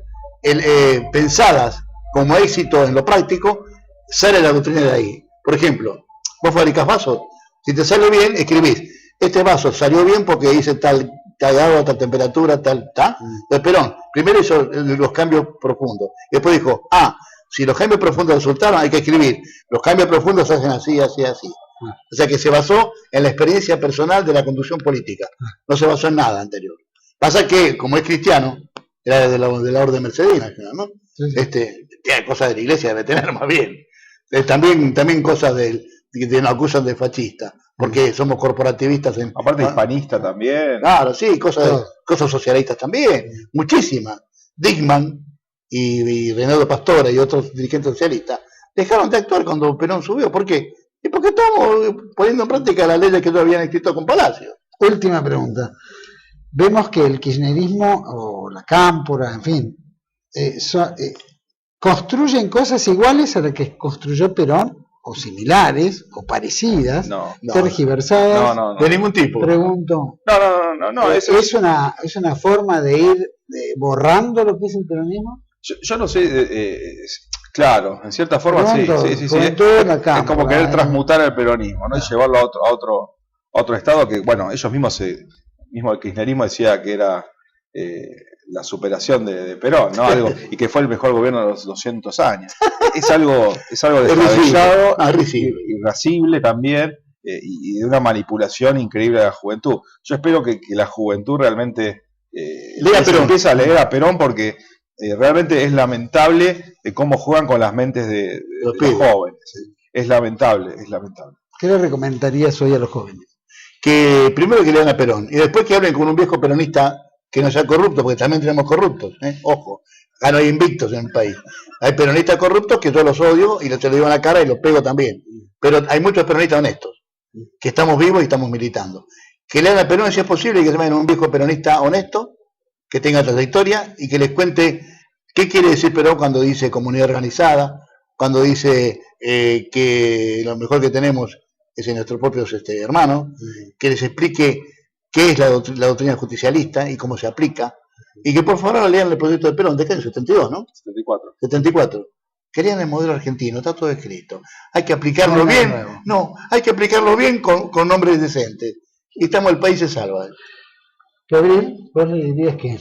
pensadas como éxito en lo práctico, sale la doctrina de ahí. Por ejemplo, vos fabricás vasos, si te sale bien, escribís, este vaso salió bien porque dice tal agua, tal temperatura, tal. Entonces Perón primero hizo los cambios profundos, y después dijo, si los cambios profundos resultaron, hay que escribir, los cambios profundos se hacen así, así, así. O sea que se basó en la experiencia personal de la conducción política, no se basó en nada anterior. Pasa que, como es cristiano, era de la orden mercedina, ¿no? Tiene cosas de la iglesia, debe tener más bien. También cosas que nos acusan de fascista, porque somos corporativistas. Aparte hispanista también. Claro, sí, cosas socialistas también, muchísimas. Dickmann y Renato Pastore y otros dirigentes socialistas dejaron de actuar cuando Perón subió. ¿Por qué? Y porque estamos poniendo en práctica las leyes que todavía habían escrito con Palacio. Última pregunta. Vemos que el kirchnerismo o la cámpora, en fin, construyen cosas iguales a las que construyó Perón, o similares, o parecidas, tergiversadas. No. De ningún tipo. Pregunto. No. ¿Es una forma de ir borrando lo que es el peronismo? Yo no sé, claro, en cierta forma sí. Es como querer transmutar el peronismo, ¿no? Y llevarlo a otro estado que, bueno, ellos mismos, mismo el kirchnerismo decía que era la superación de Perón, ¿no? Y que fue el mejor gobierno de los 200 años. Es algo descabellado, irascible también, y de una manipulación increíble de la juventud. Yo espero que la juventud realmente empiece a leer a Perón, porque realmente es lamentable cómo juegan con las mentes de los jóvenes. Es lamentable. ¿Qué le recomendarías hoy a los jóvenes? Que primero que lean a Perón, y después que hablen con un viejo peronista que no sea corrupto, porque también tenemos corruptos, ojo, acá no hay invictos en el país. Hay peronistas corruptos que yo los odio y se los digo en la cara y los pego también. Pero hay muchos peronistas honestos, que estamos vivos y estamos militando. Que lean a Perón si es posible, y que se vayan a un viejo peronista honesto, que tenga trayectoria y que les cuente qué quiere decir Perón cuando dice comunidad organizada, cuando dice que lo mejor que tenemos es en nuestros propios hermanos, que les explique qué es la doctrina justicialista y cómo se aplica, y que por favor lean el proyecto de Perón, ¿de qué? En 72, ¿no? 74. Querían el modelo argentino, está todo escrito. Hay que aplicarlo bien, hay que aplicarlo bien con nombres decentes. Y el país se salva. Gabriel, vos le dirías que...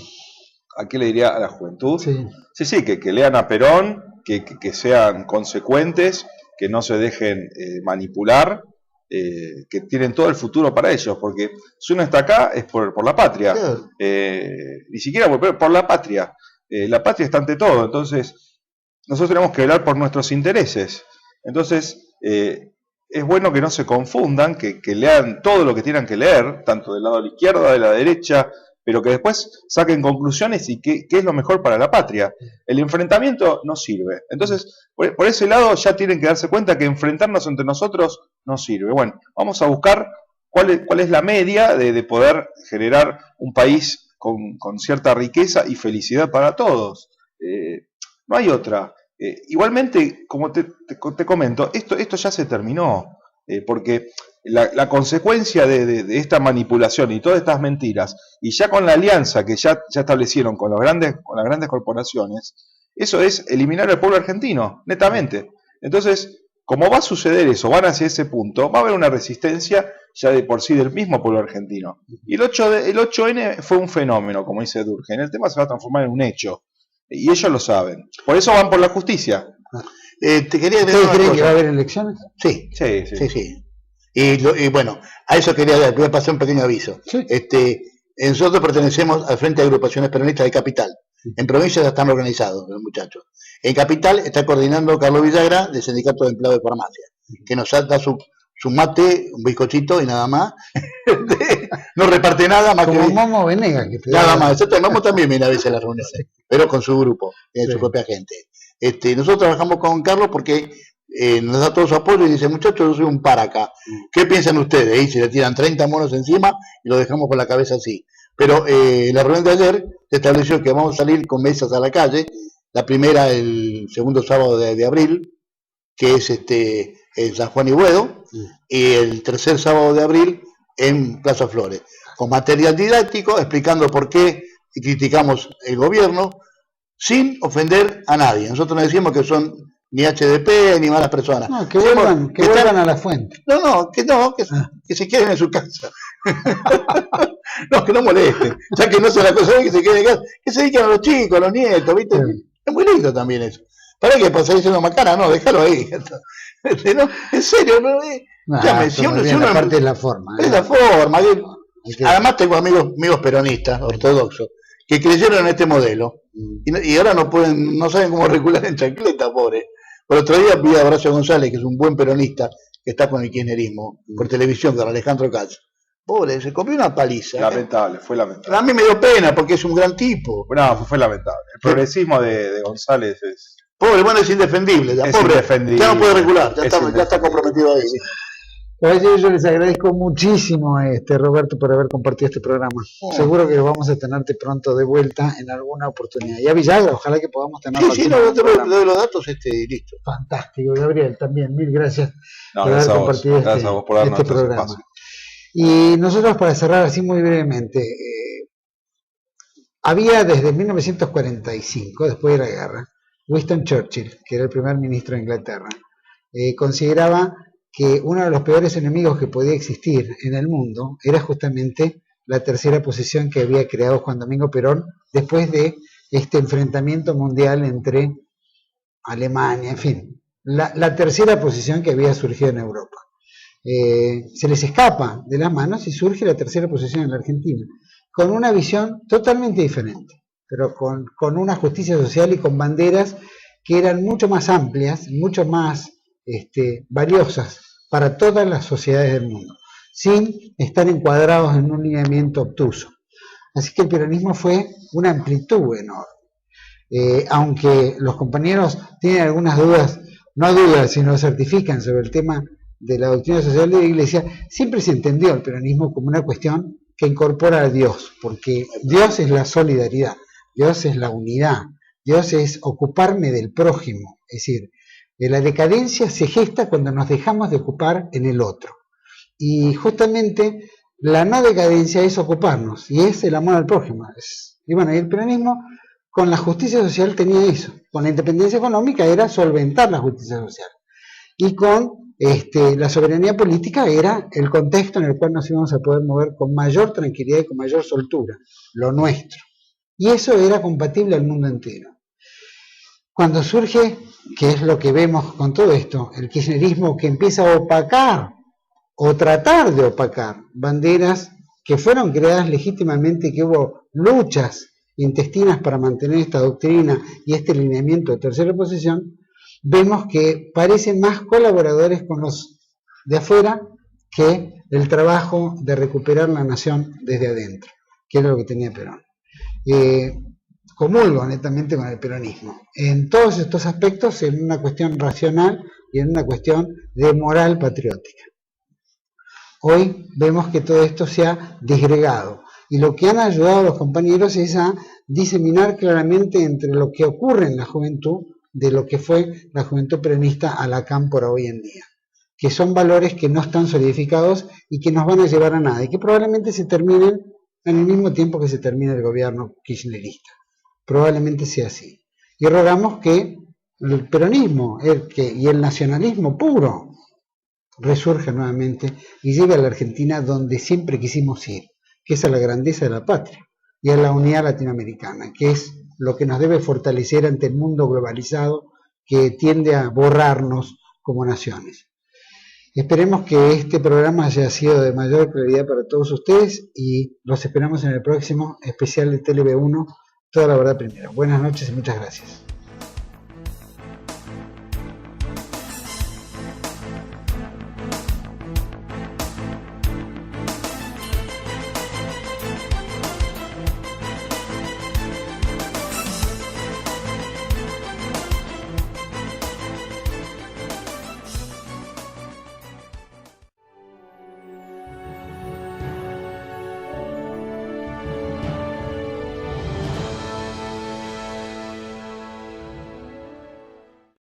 ¿a qué le diría a la juventud? Sí. Sí, que lean a Perón, que sean consecuentes, que no se dejen manipular, que tienen todo el futuro para ellos, porque si uno está acá es por la patria, Claro. Ni siquiera por la patria. La patria está ante todo, entonces nosotros tenemos que velar por nuestros intereses. Entonces, es bueno que no se confundan, que lean todo lo que tengan que leer, tanto del lado de la izquierda, de la derecha, pero que después saquen conclusiones y qué es lo mejor para la patria. El enfrentamiento no sirve. Entonces, por ese lado ya tienen que darse cuenta que enfrentarnos entre nosotros no sirve. Bueno, vamos a buscar cuál es la media de poder generar un país con cierta riqueza y felicidad para todos. No hay otra. Igualmente, como te comento, esto ya se terminó, porque la consecuencia de esta manipulación y todas estas mentiras, y ya con la alianza que ya establecieron con las grandes corporaciones, eso es eliminar al pueblo argentino, netamente. Entonces, como va a suceder eso, van hacia ese punto, va a haber una resistencia ya de por sí del mismo pueblo argentino. Y el 8N fue un fenómeno, como dice Durkheim. El tema se va a transformar en un hecho. Y ellos lo saben. Por eso van por la justicia. Te quería decir. ¿Ustedes creen que va a haber elecciones? Sí. Sí. Y bueno, a eso quería pasar un pequeño aviso. Sí. Nosotros pertenecemos al Frente de Agrupaciones Peronistas de Capital. En provincia ya están organizados los muchachos. En Capital está coordinando Carlos Villagra, del Sindicato de Empleados de Farmacia, que nos da su mate, un bizcochito y nada más. No reparte nada más como que Momo Venegas. nada más. Momo también viene a veces a las reuniones, pero con su grupo, su propia gente. Nosotros trabajamos con Carlos porque nos da todo su apoyo y dice, muchachos, yo soy un para acá. ¿Qué piensan ustedes? Y se le tiran 30 monos encima y lo dejamos con la cabeza así. Pero la reunión de ayer se estableció que vamos a salir con mesas a la calle. La primera el segundo sábado de abril, que es en San Juan y Buedo, y el tercer sábado de abril en Plaza Flores, con material didáctico explicando por qué criticamos el gobierno sin ofender a nadie. Nosotros no decimos que son ni HDP ni malas personas. No, que vuelvan a la fuente. Que se queden en su casa. No, que no molesten. Ya que no se la cosa, que se queden en casa. Que se dediquen a los chicos, a los nietos, ¿viste? Sí. Es muy lindo también eso. ¿Para qué pasar diciendo macana? No, déjalo ahí. No, en serio, no. Si uno aparte es la forma. Es la forma. Además tengo amigos peronistas, ortodoxos, que creyeron en este modelo y ahora no saben cómo recular en chancleta, pobre. Por otro día vi a Horacio González, que es un buen peronista, que está con el kirchnerismo, por televisión, con Alejandro Katz. Pobre, se comió una paliza. Lamentable, fue lamentable. A mí me dio pena porque es un gran tipo. No, fue lamentable. El progresismo de González es... Pobre, bueno, es indefendible. Indefendible. Ya no puede recular, ya está comprometido ahí. Yo les agradezco muchísimo, Roberto, por haber compartido este programa. Seguro que vamos a tenerte pronto de vuelta en alguna oportunidad. Y a Villagra, ojalá que podamos tenerlo. Sí, no, te doy los datos y listo. Fantástico, Gabriel, también. Mil gracias por haber compartido este programa. Espacio. Y nosotros, para cerrar así muy brevemente, había desde 1945, después de la guerra, Winston Churchill, que era el primer ministro de Inglaterra, consideraba que uno de los peores enemigos que podía existir en el mundo era justamente la tercera posición que había creado Juan Domingo Perón después de este enfrentamiento mundial entre Alemania, en fin, la tercera posición que había surgido en Europa. Se les escapa de las manos y surge la tercera posición en la Argentina, con una visión totalmente diferente, pero con una justicia social y con banderas que eran mucho más amplias, mucho más valiosas para todas las sociedades del mundo, sin estar encuadrados en un lineamiento obtuso. Así que el peronismo fue una amplitud enorme. Aunque los compañeros tienen algunas dudas, no dudas, sino certifican sobre el tema de la doctrina social de la Iglesia, siempre se entendió el peronismo como una cuestión que incorpora a Dios, porque Dios es la solidaridad, Dios es la unidad, Dios es ocuparme del prójimo, es decir, la decadencia se gesta cuando nos dejamos de ocupar en el otro. Y justamente la no decadencia es ocuparnos, y es el amor al prójimo. Y bueno, el peronismo con la justicia social tenía eso. Con la independencia económica era solventar la justicia social. Y con la soberanía política era el contexto en el cual nos íbamos a poder mover con mayor tranquilidad y con mayor soltura, lo nuestro. Y eso era compatible al mundo entero. Cuando surge, que es lo que vemos con todo esto, el kirchnerismo que empieza a opacar o tratar de opacar banderas que fueron creadas legítimamente, que hubo luchas intestinas para mantener esta doctrina y este lineamiento de tercera posición, vemos que parecen más colaboradores con los de afuera que el trabajo de recuperar la nación desde adentro, que era lo que tenía Perón. Comulgo netamente con el peronismo en todos estos aspectos, en una cuestión racional y en una cuestión de moral patriótica. Hoy vemos que todo esto se ha disgregado y lo que han ayudado a los compañeros es a diseminar claramente entre lo que ocurre en la juventud de lo que fue la juventud peronista a la cámpora hoy en día, que son valores que no están solidificados y que nos van a llevar a nada y que probablemente se terminen en el mismo tiempo que se termine el gobierno kirchnerista. Probablemente sea así. Y rogamos que el peronismo y el nacionalismo puro resurja nuevamente y llegue a la Argentina donde siempre quisimos ir, que es a la grandeza de la patria y a la unidad latinoamericana, que es lo que nos debe fortalecer ante el mundo globalizado que tiende a borrarnos como naciones. Esperemos que este programa haya sido de mayor claridad para todos ustedes y los esperamos en el próximo especial de TLV1, Toda la Verdad Primero. Buenas noches y muchas gracias.